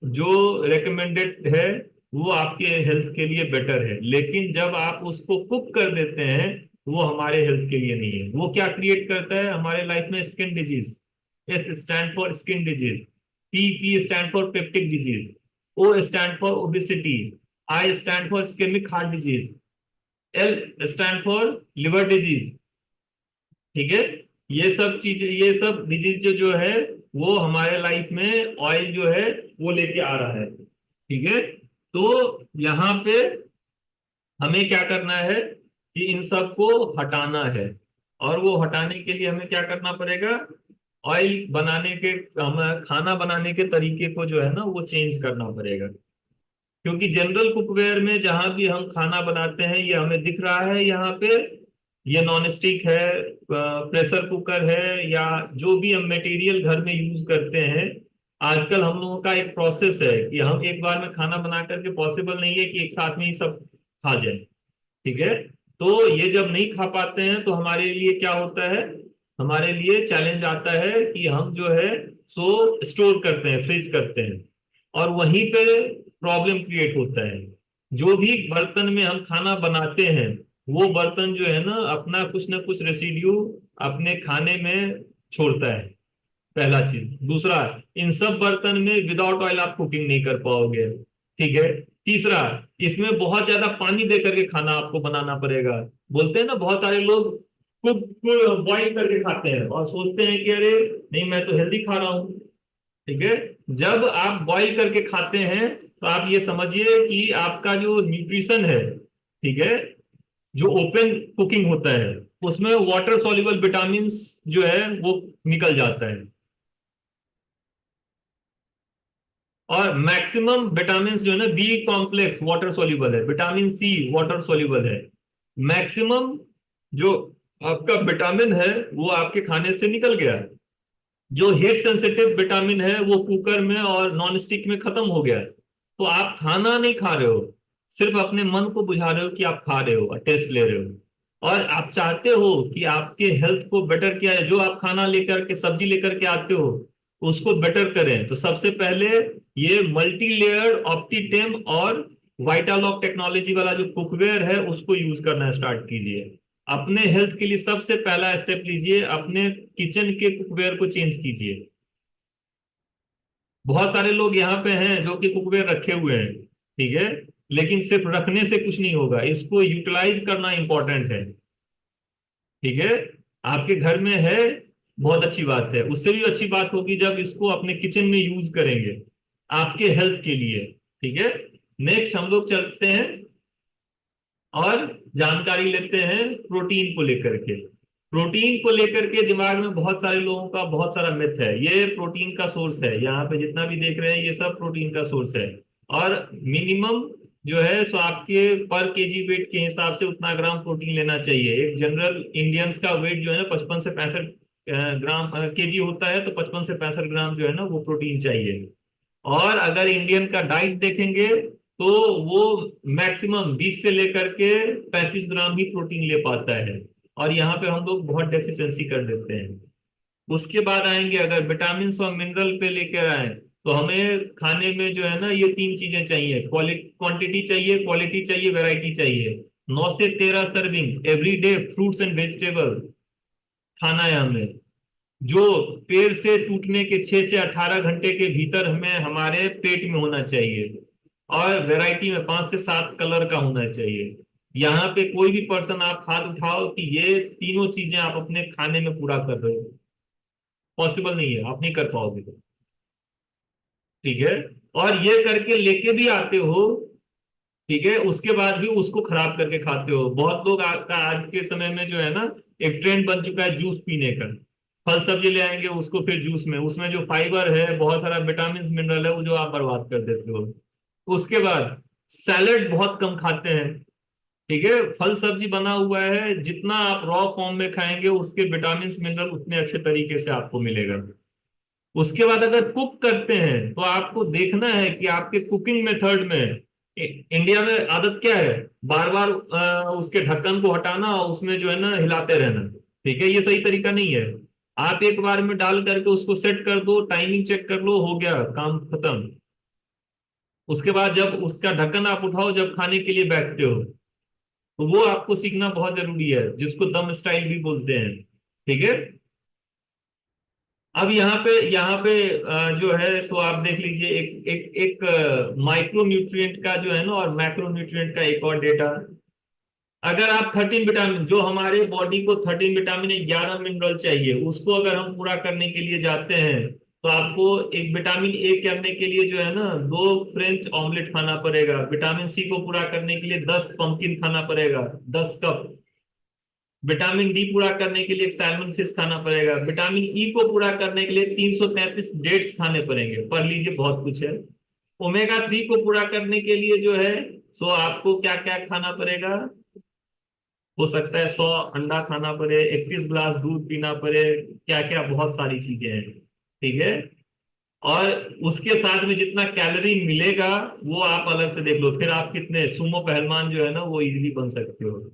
जो रेकमेंडेड है वो आपके हेल्थ के लिए बेटर है, लेकिन जब आप उसको कुक कर देते हैं, वो हमारे हेल्थ के लिए नहीं है। वो क्या क्रिएट करता है हमारे लाइफ में? Skin disease. S stand for skin disease, P stand for peptic disease, O stand for obesity, I stand for ischaemic heart disease, L stand for liver disease. ठीक है, ये सब चीज, ये सब डिजीज जो है वो हमारे लाइफ में ऑयल जो है वो लेके आ रहा है। ठीक है, तो यहाँ पे हमें क्या करना है कि इन सब को हटाना है। और वो हटाने के लिए हमें क्या करना पड़ेगा? ऑयल बनाने के, हम खाना बनाने के तरीके को जो है ना वो चेंज करना पड़ेगा। क्योंकि जनरल कुकवेयर में जहां भी हम खाना बनाते हैं, ये हमें दिख रहा है यहाँ पे, ये नॉन स्टिक है, प्रेशर कुकर है, या जो भी हम मटेरियल घर में यूज करते हैं, आजकल हम लोगों का एक प्रोसेस है कि हम एक बार में खाना बना करके, पॉसिबल नहीं है कि एक साथ में ही सब खा जाए। ठीक है, तो ये जब नहीं खा पाते हैं तो हमारे लिए क्या होता है? हमारे लिए चैलेंज आता है कि हम जो है सो स्टोर करते हैं, फ्रीज करते हैं, और वहीं पे प्रॉब्लम क्रिएट होता है। जो भी बर्तन में हम खाना बनाते हैं, वो बर्तन जो है ना अपना कुछ ना कुछ रेसिड्यू अपने खाने में छोड़ता है। पहला चीज। दूसरा, इन सब बर्तन में विदाउट ऑयल आप कुकिंग नहीं कर पाओगे, ठीक है। तीसरा, इसमें बहुत ज्यादा पानी दे करके खाना आपको बनाना पड़ेगा। बोलते हैं ना बहुत सारे लोग कुक बॉईल करके खाते हैं और सोचते हैं कि अरे नहीं मैं तो हेल्दी खा रहा हूँ, ठीक है। जब आप बॉईल करके खाते हैं तो आप ये समझिए कि आपका जो न्यूट्रिशन है, ठीक है, जो ओपन कुकिंग होता है उसमें वाटर सॉल्युबल विटामिन जो है वो निकल जाता है। और मैक्सिमम विटामिन जो है ना, बी कॉम्प्लेक्स वाटर सॉल्युबल है, विटामिन सी वाटर सॉल्युबल है। मैक्सिमम जो आपका विटामिन है वो आपके खाने से निकल गया। जो हीट सेंसिटिव विटामिन है वो कुकर में और नॉन स्टिक में खत्म हो गया। तो आप खाना नहीं खा रहे हो, सिर्फ अपने मन को बुझा रहे हो कि आप खा रहे हो और टेस्ट ले रहे हो। और आप चाहते हो कि आपके हेल्थ को बेटर किया है, जो आप खाना लेकर के सब्जी लेकर के आते हो उसको बेटर करें, तो सबसे पहले ये मल्टी लेयर ऑप्टीटेम और वाइटालॉक टेक्नोलॉजी वाला जो कुकवेयर है उसको यूज करना स्टार्ट कीजिए। अपने हेल्थ के लिए सबसे पहला स्टेप लीजिए, अपने किचन के कुकवेयर को चेंज कीजिए। बहुत सारे लोग यहाँ पे हैं जो कि कुकवेयर रखे हुए हैं, ठीक है, लेकिन सिर्फ रखने से कुछ नहीं होगा, इसको यूटिलाइज करना इंपॉर्टेंट है, ठीक है। आपके घर में है, बहुत अच्छी बात है, उससे भी अच्छी बात होगी जब इसको अपने किचन में यूज करेंगे आपके हेल्थ के लिए, ठीक है। नेक्स्ट हम लोग चलते हैं और जानकारी लेते हैं प्रोटीन को लेकर के। प्रोटीन को लेकर के दिमाग में बहुत सारे लोगों का बहुत सारा मिथ है, ये प्रोटीन का सोर्स है, यहाँ पे जितना भी देख रहे हैं ये सब प्रोटीन का सोर्स है। और मिनिमम जो है सो आपके पर केजी वेट के हिसाब से उतना ग्राम प्रोटीन लेना चाहिए। एक जनरल इंडियंस का वेट जो है ना 55 से 65 ग्राम केजी होता है, तो 55 से 65 ग्राम जो है ना वो प्रोटीन चाहिए। और अगर इंडियन का डाइट देखेंगे तो वो मैक्सिमम 20 से लेकर के 35 ग्राम ही प्रोटीन ले पाता है, और यहाँ पे हम लोग बहुत डेफिशिएंसी कर देते हैं। उसके बाद आएंगे अगर विटामिन और मिनरल पे लेकर आए, तो हमें खाने में जो है ना ये तीन चीजें चाहिए, क्वांटिटी चाहिए, क्वालिटी चाहिए, वैरायटी चाहिए। 9 से 13 serving every day fruits and vegetable खाना है हमें, जो पेड़ से टूटने के 6 से 18 घंटे के भीतर हमें हमारे पेट में होना चाहिए। और वैरायटी में 5 से 7 कलर का होना चाहिए। यहाँ पे कोई भी पर्सन आप हाथ उठाओ कि ये तीनों चीजें आप अपने खाने में पूरा कर रहे हो, पॉसिबल नहीं है, आप नहीं कर पाओगे, ठीक है। और ये करके लेके भी आते हो, ठीक है, उसके बाद भी उसको खराब करके खाते हो। बहुत लोग आज के समय में जो है ना एक ट्रेंड बन चुका है जूस पीने का। फल सब्जी ले आएंगे उसको फिर जूस में, उसमें जो फाइबर है बहुत सारा विटामिन मिनरल है वो जो आप बर्बाद कर देते हो। उसके बाद सैलेड बहुत कम खाते हैं, ठीक है। फल सब्जी बना हुआ है, जितना आप रॉ फॉर्म में खाएंगे उसके विटामिन मिनरल उतने अच्छे तरीके से आपको मिलेगा। उसके बाद अगर कुक करते हैं तो आपको देखना है कि आपके कुकिंग मेथड में इंडिया में आदत क्या है, बार बार उसके ढक्कन को हटाना और उसमें जो है ना हिलाते रहना, ठीक है, ये सही तरीका नहीं है। आप एक बार में डाल करके उसको सेट कर दो, टाइमिंग चेक कर लो, हो गया काम खत्म। उसके बाद जब उसका ढक्कन आप उठाओ जब खाने के लिए बैठते हो, तो वो आपको सीखना बहुत जरूरी है, जिसको दम स्टाइल भी बोलते हैं, ठीक है। अब यहाँ पे जो है सो आप देख लीजिए एक एक एक माइक्रो न्यूट्रिएंट का जो है ना और मैक्रो न्यूट्रिएंट का एक और डेटा। अगर आप 13 विटामिन, जो हमारे बॉडी को 13 विटामिन 11 मिनरल चाहिए, उसको अगर हम पूरा करने के लिए जाते हैं तो आपको एक विटामिन ए करने के लिए जो है ना 2 फ्रेंच ऑमलेट खाना पड़ेगा। विटामिन सी को पूरा करने के लिए 10 पंपकिन खाना पड़ेगा, 10 कप। विटामिन डी पूरा करने के लिए एक सैल्मन फिश खाना पड़ेगा। विटामिन ई को पूरा करने के लिए 333 डेट्स खाने पड़ेंगे, पढ़ लीजिए बहुत कुछ है। ओमेगा 3 को पूरा करने के लिए जो है सो आपको क्या क्या खाना पड़ेगा, हो सकता है 100 अंडा खाना पड़े, 21 ग्लास दूध पीना पड़े, क्या क्या बहुत सारी चीजें हैं, ठीक है। और उसके साथ में जितना कैलोरी मिलेगा वो आप अलग से देख लो, फिर आप कितने सुमो पहलवान जो है ना वो इजीली बन सकते हो।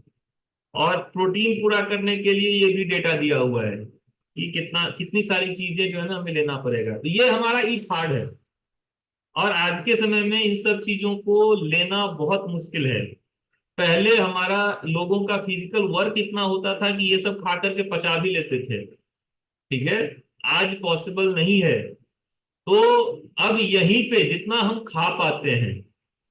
और प्रोटीन पूरा करने के लिए ये भी डेटा दिया हुआ है कि कितना कितनी सारी चीजें जो है ना हमें लेना पड़ेगा, तो ये हमारा ईट हार्ड है। और आज के समय में इन सब चीजों को लेना बहुत मुश्किल है। पहले हमारा लोगों का फिजिकल वर्क इतना होता था कि ये सब खा करके पचा भी लेते थे, ठीक है। आज पॉसिबल नहीं है। तो अब यहीं पे जितना हम खा पाते हैं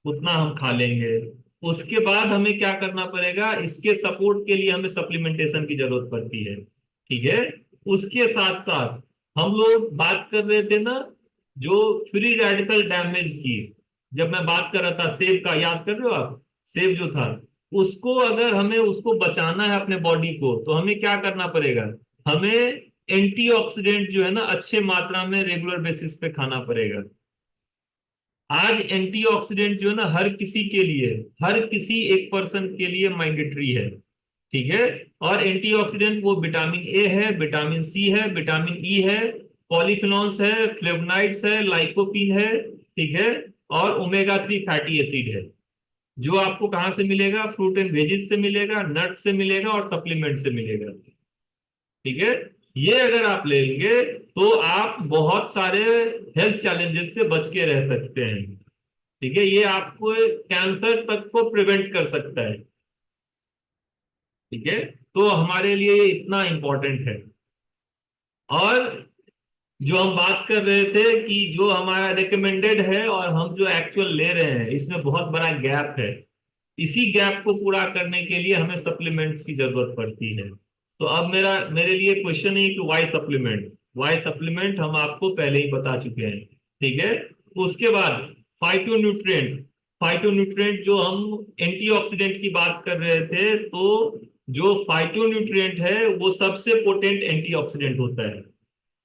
उतना हम खा लेंगे। उसके बाद हमें क्या करना पड़ेगा, इसके सपोर्ट के लिए हमें सप्लीमेंटेशन की जरूरत पड़ती है। ठीक है। उसके साथ साथ हम लोग बात कर रहे थे ना, जो फ्री रेडिकल डैमेज की, जब मैं बात कर रहा था सेब का, याद कर रहे हो आप? सेब जो था, उसको अगर हमें उसको बचाना है अपने बॉडी को, तो हमें क्या करना पड़ेगा, हमें एंटीऑक्सीडेंट जो है ना अच्छे मात्रा में रेगुलर बेसिस पे खाना पड़ेगा। आज एंटीऑक्सीडेंट जो है ना हर किसी के लिए, हर किसी एक पर्सन के लिए मैंडेटरी है। ठीक है। और एंटीऑक्सीडेंट वो विटामिन ए है, विटामिन सी है, विटामिन ई है, पॉलीफिनॉल्स है, फ्लेवोनाइड्स है, लाइकोपीन है। ठीक है। और ओमेगा 3 फैटी एसिड है, जो आपको कहां से मिलेगा, फ्रूट एंड वेजिस से मिलेगा, नट से मिलेगा और सप्लीमेंट से मिलेगा। ठीक है। ये अगर आप लेंगे तो आप बहुत सारे हेल्थ चैलेंजेस से बच के रह सकते हैं। ठीक है। ये आपको कैंसर तक को प्रिवेंट कर सकता है। ठीक है। तो हमारे लिए ये इतना इंपॉर्टेंट है। और जो हम बात कर रहे थे कि जो हमारा रिकमेंडेड है और हम जो एक्चुअल ले रहे हैं, इसमें बहुत बड़ा गैप है। इसी गैप को पूरा करने के लिए हमें सप्लीमेंट्स की जरूरत पड़ती है। तो अब मेरे लिए क्वेश्चन है कि वाई सप्लीमेंट, वाई सप्लीमेंट हम आपको पहले ही बता चुके हैं। ठीक है। उसके बाद फाइटोन्यूट्रिएंट, फाइटोन्यूट्रिएंट जो हम एंटीऑक्सीडेंट की बात कर रहे थे, तो जो फाइटोन्यूट्रिएंट है वो सबसे पोटेंट एंटीऑक्सीडेंट होता है।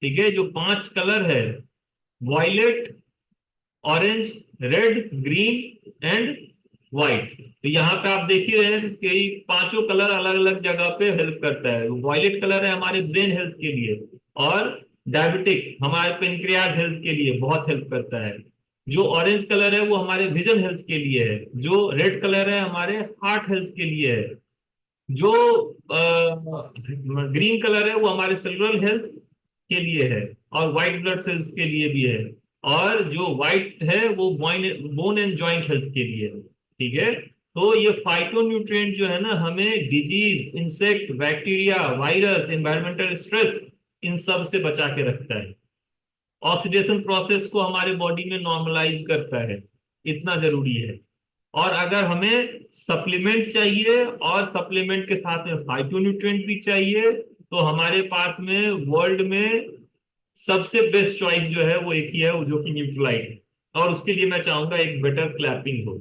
ठीक है। जो 5 कलर है, violet, orange, red, green and white, तो यहाँ पे आप देख ही रहे हैं कि पांचों कलर अलग अलग जगह पे हेल्प करता है। वायलेट कलर है हमारे ब्रेन हेल्थ के लिए, और डायबिटिक हमारे पेनक्रियाज हेल्थ के लिए बहुत हेल्प करता है। जो ऑरेंज कलर है वो हमारे विजन हेल्थ के लिए है। जो रेड कलर है हमारे हार्ट हेल्थ के लिए है। जो ग्रीन कलर है वो हमारे सेलुलर हेल्थ के लिए है, और व्हाइट ब्लड सेल्स के लिए भी है। और जो व्हाइट है वो बोन एंड जॉइंट हेल्थ के लिए है। ठीक है। तो ये फाइटोन्यूट्रिएंट जो है ना हमें disease, insect, bacteria, virus, environmental stress, इन सब से बचा के रखता है। ऑक्सीडेशन प्रोसेस को हमारे बॉडी में नॉर्मलाइज करता है, इतना जरूरी है। और अगर हमें सप्लीमेंट चाहिए और सप्लीमेंट के साथ में फाइटोन्यूट्रिएंट भी चाहिए, तो हमारे पास में वर्ल्ड में सबसे बेस्ट चॉइस जो है वो एक ही है, वो जो कि न्यूट्रलाइट है। और उसके लिए मैं चाहूंगा एक बेटर क्लैपिंग हो।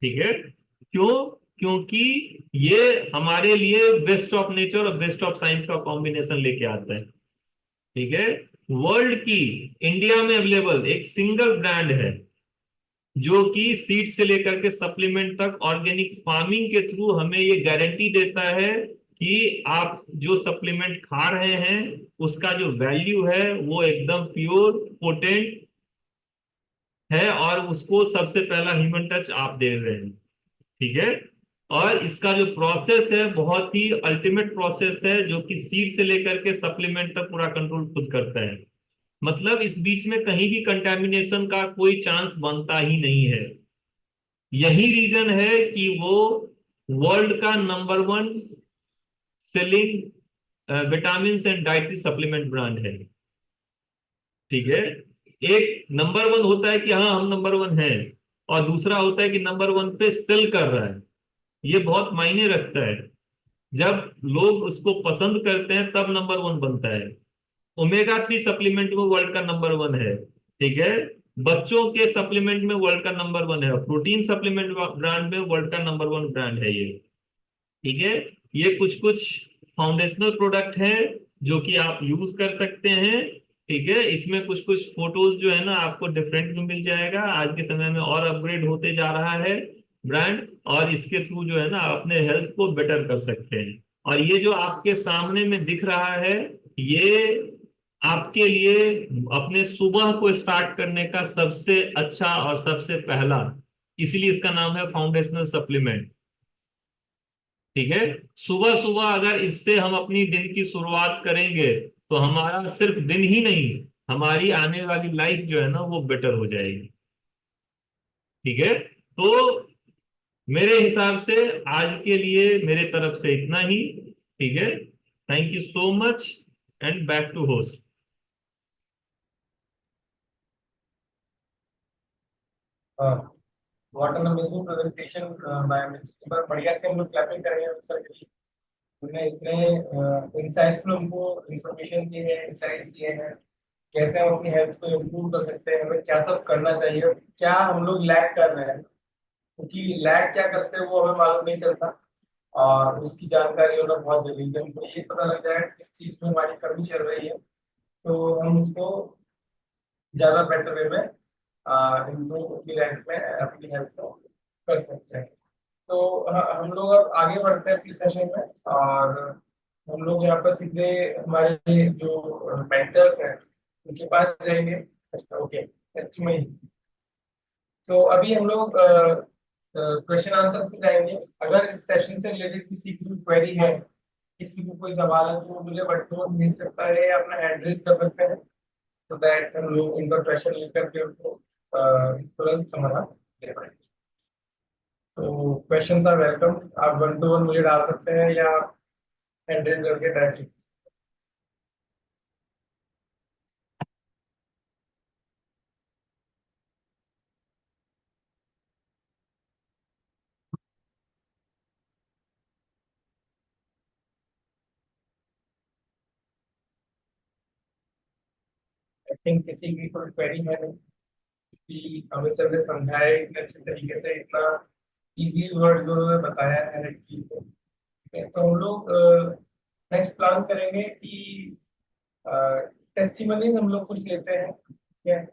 ठीक है। क्यों? क्योंकि ये हमारे लिए बेस्ट ऑफ नेचर और बेस्ट ऑफ साइंस का कॉम्बिनेशन लेके आता है। ठीक है। वर्ल्ड की, इंडिया में अवेलेबल एक सिंगल ब्रांड है जो कि सीड से लेकर के सप्लीमेंट तक ऑर्गेनिक फार्मिंग के थ्रू हमें ये गारंटी देता है कि आप जो सप्लीमेंट खा रहे हैं उसका जो वैल्यू है वो एकदम प्योर, पोटेंट है, और उसको सबसे पहला ह्यूमन टच आप दे रहे हैं। ठीक है। और इसका जो प्रोसेस है बहुत ही अल्टीमेट प्रोसेस है, जो कि सीड से लेकर के सप्लीमेंट तक पूरा कंट्रोल खुद करता है। मतलब इस बीच में कहीं भी कंटेमिनेशन का कोई चांस बनता ही नहीं है। यही रीजन है कि वो वर्ल्ड का number 1 selling vitamin and dietary supplement brand है। ठीक है। एक नंबर 1 होता है कि हाँ हम नंबर 1 हैं, और दूसरा होता है कि नंबर 1 पे सेल कर रहा है। ये बहुत मायने रखता है। जब लोग उसको पसंद करते हैं तब नंबर 1 बनता है। ओमेगा 3 सप्लीमेंट में वर्ल्ड का नंबर 1 है। ठीक है। बच्चों के सप्लीमेंट में वर्ल्ड का नंबर 1 है। प्रोटीन सप्लीमेंट ब्रांड में वर्ल्ड का नंबर 1 ब्रांड है ये। ठीक है। ये कुछ कुछ फाउंडेशनल प्रोडक्ट है जो कि आप यूज कर सकते हैं। ठीक है। इसमें कुछ कुछ फोटोज जो है ना आपको डिफरेंट में मिल जाएगा। आज के समय में और अपग्रेड होते जा रहा है ब्रांड, और इसके थ्रू जो है ना आप अपने हेल्थ को बेटर कर सकते हैं। और ये जो आपके सामने में दिख रहा है, ये आपके लिए अपने सुबह को स्टार्ट करने का सबसे अच्छा और सबसे पहला, इसीलिए इसका नाम है फाउंडेशनल सप्लीमेंट। ठीक है। सुबह सुबह अगर इससे हम अपनी दिन की शुरुआत करेंगे, तो हमारा सिर्फ दिन ही नहीं, हमारी आने वाली लाइफ जो है ना वो बेटर हो जाएगी। ठीक है। तो मेरे हिसाब से आज के लिए मेरे तरफ से इतना ही। ठीक है। Thank you so much. and back to host. What an amazing presentation by mister, बढ़िया से हम लोग क्लैपिंग करेंगे सर के लिए। उन्होंने इतने इंसाइट्स में हमको इंफॉर्मेशन दी है, इंसाइट्स दिए हैं कैसे हम अपनी हेल्थ को इम्प्रूव कर सकते हैं, हमें क्या सब करना चाहिए, क्या हम लोग लैग कर रहे हैं, क्योंकि लैग क्या करते हैं वो हमें मालूम नहीं चलता और उसकी जानकारी होना बहुत जरूरी है। हमको ये पता लग जाए किस चीज में हमारी कमी चल रही है तो हम उसको ज्यादा बेटर वे में इम्प्रूव अपनी लाइफ में अपनी हेल्थ को कर सकते हैं। तो हम लोग अब आगे बढ़ते हैं अपने सेशन में और हम लोग यहाँ पर सीधे हमारे जो मेंटर्स हैं उनके पास जाएंगे। अच्छा, ओके, टेस्टिमनी। तो अभी हम लोग क्वेश्चन आंसर पे जाएंगे। अगर इस सेशन से रिलेटेड किसी की क्वेरी है, किसी को कोई सवाल है तो मुझे व्हाट्सएप भेज सकता है या अपना एड्रेस कर सकते हैं, तो दैट हम लोग उनका क्वेश्चन लेकर के उनको तुरंत समाधान दे पाएंगे। तो क्वेश्चंस आर वेलकम। आप 1 to 1 मुझे डाल सकते हैं या एड्रेस करके डायरेक्टली। आई थिंक किसी की कोई क्वेरी है नहीं, कि हमें सर ने समझाया इतने अच्छे तरीके से, इतना इजी वर्ड्स में उन्होंने बताया है हर एक चीज को। ठीक है, तो हम लोग नेक्स्ट प्लान करेंगे कि टेस्टिमनीज हम लोग कुछ लेते हैं। ठीक है,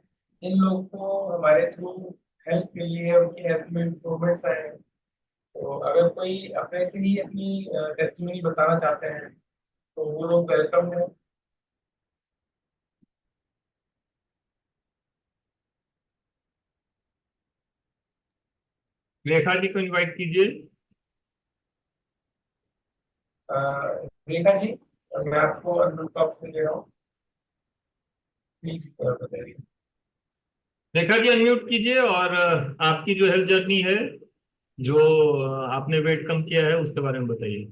जिन लोगों को हमारे थ्रू हेल्प मिली है, उनकी हेल्प में इम्प्रूवमेंट्स आए हैं, तो अगर कोई अपने से ही अपनी टेस्टिमनी बताना चाहते हैं तो वो लोग वेलकम है। रेखा जी को इनवाइट कीजिए। रेखा जी, मैं आपको अनम्यूट का ऑप्शन दे रहा हूँ, प्लीज बताइए। रेखा जी अनम्यूट कीजिए और आपकी जो हेल्थ जर्नी है, जो आपने वेट कम किया है, उसके बारे में बताइए।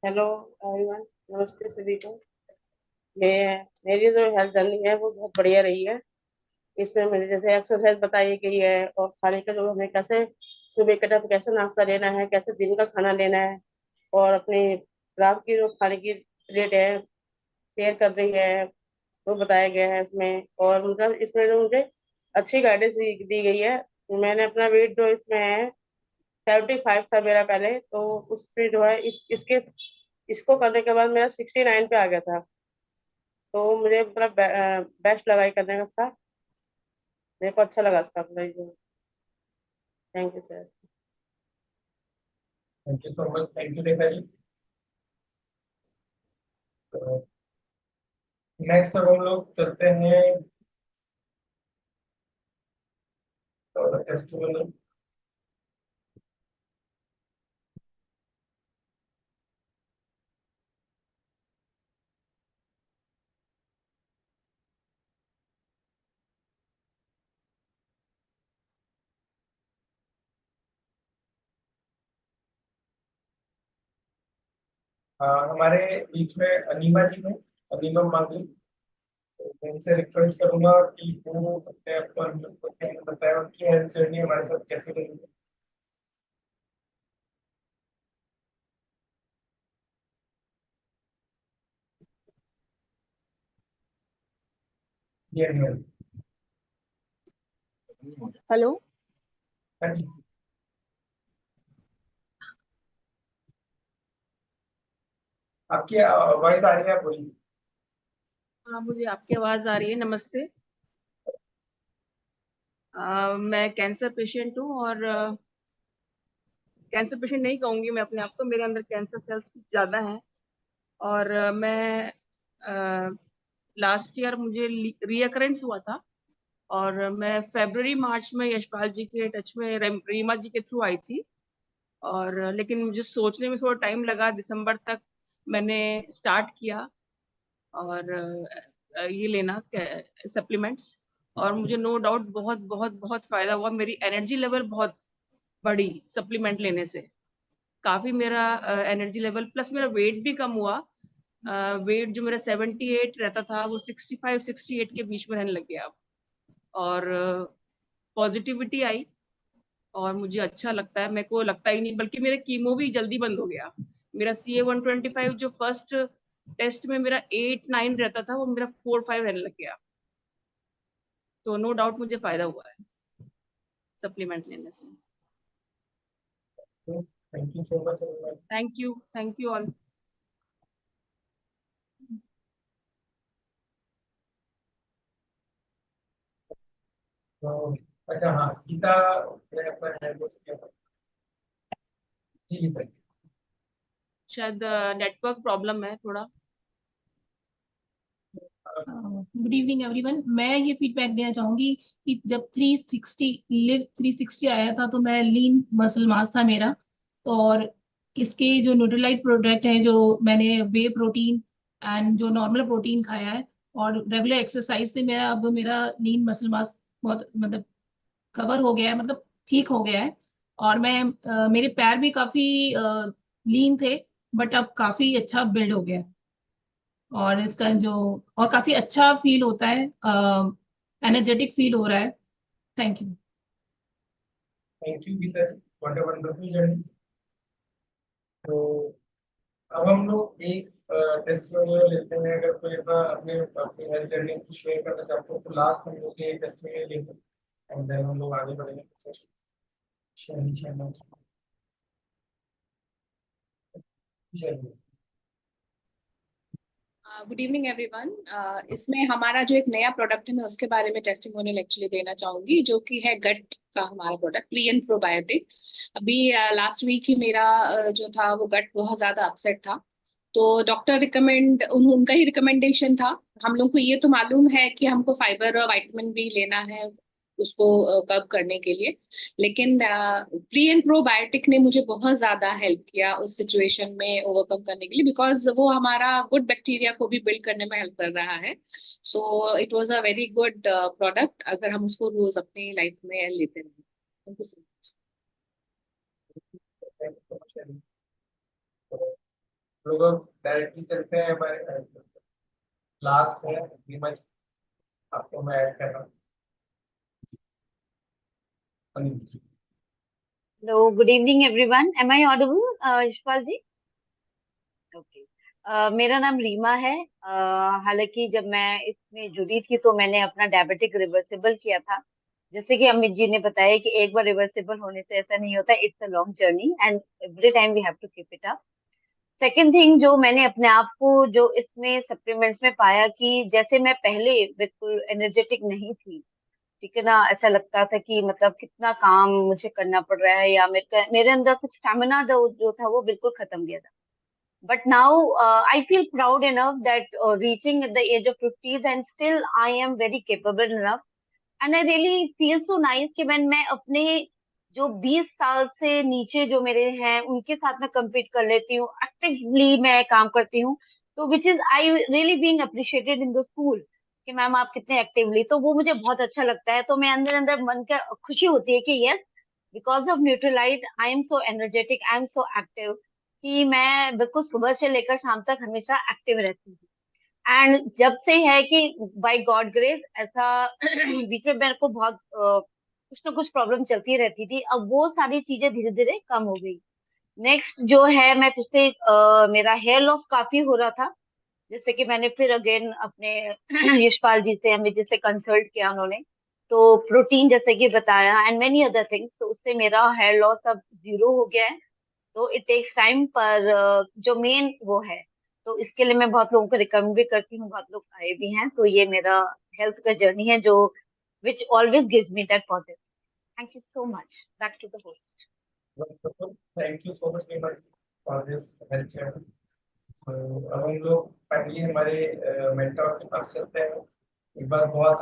हेलो एवरीवन, नमस्ते सभी को। मैं मेरी जो हेल्थ जर्नी है वो बहुत बढ़िया रही है। इसमें मुझे जैसे एक्सरसाइज बताई गई है और खाने का जो हमें कैसे सुबह के टाइम कैसे नाश्ता लेना है, कैसे दिन का खाना लेना है और अपनी रात की जो खाने की प्लेट है शेयर कर रही है वो बताया गया है इसमें। और मतलब इसमें जो मुझे अच्छी गाइडेंस दी गई है। मैंने अपना वेट जो इसमें है 75 था मेरा पहले, तो उस पे जो है इसको करने के बाद मेरा 69 पे आ गया था। तो मुझे मतलब बेस्ट लगा ये करने का इसका। मेरे को अच्छा लगा इसका मतलब। Thank you sir. Thank you so much, thank you Rekha ji. Next अब हम लोग चलते हैं टेस्टिमनी। हमारे बीच में अनीमा जी हैं, अनीमा मांगली। तो मैं उनसे रिक्वेस्ट करूंगा कि वो अपने आप को unmute करके हमें बताएं उनकी हेल्थ जर्नी हमारे साथ कैसे रही है। ये अनिमल। हेलो। हाँ जी, आपकी वॉइस आ रही है, आप बोलिए। हाँ, मुझे आपकी आवाज आ रही है। नमस्ते। मैं कैंसर पेशेंट हूँ और कैंसर पेशेंट नहीं कहूँगी मैं अपने आप को, मेरे अंदर कैंसर सेल्स कुछ ज़्यादा हैं। और मैं लास्ट ईयर मुझे रीअकरेंस हुआ था और मैं फरवरी मार्च में यशपाल जी के टच में रीमा जी के थ्रू आई थी। और लेकिन मुझे सोचने में थोड़ा टाइम लगा, दिसंबर तक मैंने स्टार्ट किया और ये लेना सप्लीमेंट्स। और मुझे नो डाउट बहुत बहुत बहुत फायदा हुआ, मेरी एनर्जी लेवल बहुत बढ़ी सप्लीमेंट लेने से। काफी मेरा एनर्जी लेवल प्लस मेरा वेट भी कम हुआ। वेट जो मेरा 78 रहता था वो 65-68 के बीच में रहने लग गया अब। और पॉजिटिविटी आई और मुझे अच्छा लगता है। मेरे को लगता ही नहीं, बल्कि मेरे कीमो भी जल्दी बंद हो गया। मेरा CA-125 जो फर्स्ट टेस्ट में मेरा 8-9 रहता था वो मेरा 4-5 रहने लग गया। तो नो डाउट मुझे फायदा हुआ है सप्लीमेंट लेने से। Thank you so much. Thank you all. तो अच्छा, हाँ, गीता मैं अपना हैंड बोल सकते हैं। जी गीता। शायद नेटवर्क प्रॉब्लम है थोड़ा। Good evening everyone. मैं ये फीडबैक देना चाहूंगी कि जब 360 लिव 360 आया था तो मैं लीन मसल मास था मेरा। तो और इसके जो न्यूट्रीलाइट प्रोडक्ट है, जो मैंने वे प्रोटीन एंड जो नॉर्मल प्रोटीन खाया है और रेगुलर एक्सरसाइज से मेरा अब मेरा लीन मसल मास बहुत मतलब कवर हो गया है, मतलब ठीक हो गया है। और मैं मेरे पैर भी काफी लीन थे, बट अब काफी अच्छा बिल्ड हो गया है। और इसका जो और काफी अच्छा फील होता है, एनर्जेटिक फील हो रहा है। Thank you. Thank you Geeta ji, what a wonderful journey. तो अब हम लोग एक टेस्टिमोनियल लेते हैं। अगर कोई अपना अपने अपनी हेल्थ जर्नी शेयर करना चाहते हो तो लास्ट हम लोग ये टेस्टिमोनियल लेते हैं एंड देन हम लोग आगे बढ़ेंगे। Share good evening everyone. इसमें हमारा जो एक नया प्रोडक्ट है मैं उसके बारे में टेस्टिमोनियल एक्चुअली देना चाहूंगी, जो कि है गट का हमारा प्रोडक्ट प्री प्रोबायोटिक। अभी लास्ट वीक ही मेरा जो था वो गट बहुत ज्यादा अपसेट था, तो डॉक्टर उनका ही रिकमेंडेशन था। हम लोग को ये तो मालूम है कि हमको फाइबर और विटामिन बी लेना है उसको कब करने के लिए, लेकिन प्री एंड प्रोबायोटिक ने मुझे बहुत ज्यादा हेल्प किया उस सिचुएशन में ओवरकम करने के लिए, बिकॉज वो हमारा गुड बैक्टीरिया को भी बिल्ड करने में हेल्प कर रहा है। So it was a very good product अगर हम उसको रोज अपनी लाइफ में लेते रहें। Thank you so much. लोग डायरेक्टली चलते हैं हमारे लास्ट है रीमा जी, आपको मैं ऐड कर रहा हूँ। Hello, good evening everyone. Am I audible, Yashpal ji? Okay. मेरा नाम रीमा है। हालांकि जब मैं इसमें जुड़ी थी तो मैंने अपना डायबिटिक रिवर्सिबल किया था। जैसे कि अमित जी ने बताया कि एक बार रिवर्सिबल होने से ऐसा नहीं होता, it's a long journey and every time we have to keep it up. Second thing, जो मैंने अपने आप को जो इसमें सप्लीमेंट्स में पाया कि जैसे मैं पहले बिल्कुल एनर्जेटिक नहीं थी, ठीक है ना, ऐसा लगता था कि मतलब कितना काम मुझे करना पड़ रहा है, या मेरे अंदर से स्टेमिना जो था वो बिल्कुल खत्म गया था। But now I feel proud enough that reaching at the age of 50s and still I am very capable enough. And I really feel so nice कि मैं अपने जो 20 साल से नीचे जो मेरे हैं उनके साथ में compete कर लेती हूँ, एक्टिवली मैं काम करती हूँ। तो which is I really being appreciated in the school कि मैम आप कितने एक्टिवली, तो वो मुझे बहुत अच्छा लगता है। तो मैं अंदर अंदर मन का खुशी होती है कि yes, because of Nutrilite I am so energetic, I am so active, कि मैं बिल्कुल सुबह से लेकर शाम तक हमेशा एक्टिव रहती हूँ। एंड जब से है कि बाय गॉड ग्रेस ऐसा बीच में मेरे को बहुत कुछ ना कुछ प्रॉब्लम चलती रहती थी, अब वो सारी चीजें धीरे धीरे कम हो गई। नेक्स्ट जो है, मैं पिछले मेरा हेयर लॉस काफी हो रहा था, जैसे कि मैंने फिर अगेन अपने यशपाल जी से, अमित जी से कंसल्ट किया उन्होंने, तो प्रोटीन जैसे कि बताया एंड मेनी अदर थिंग्स, तो उससे मेरा हेयर लॉस अब 0 हो गया है। तो इट टेक्स टाइम, पर जो मेन वो है, तो इसके लिए मैं बहुत लोगों को रिकमेंड भी करती हूँ, बहुत लोग आए भी हैं। तो ये मेरा हेल्थ का जर्नी है जो which always gives me that positive. Thank you so much. Back to the host. Thank you so much Reema ji for this health journey. तो अब हम लोग फाइनली हमारे मेंटर के पास चलते हैं। एक बार बहुत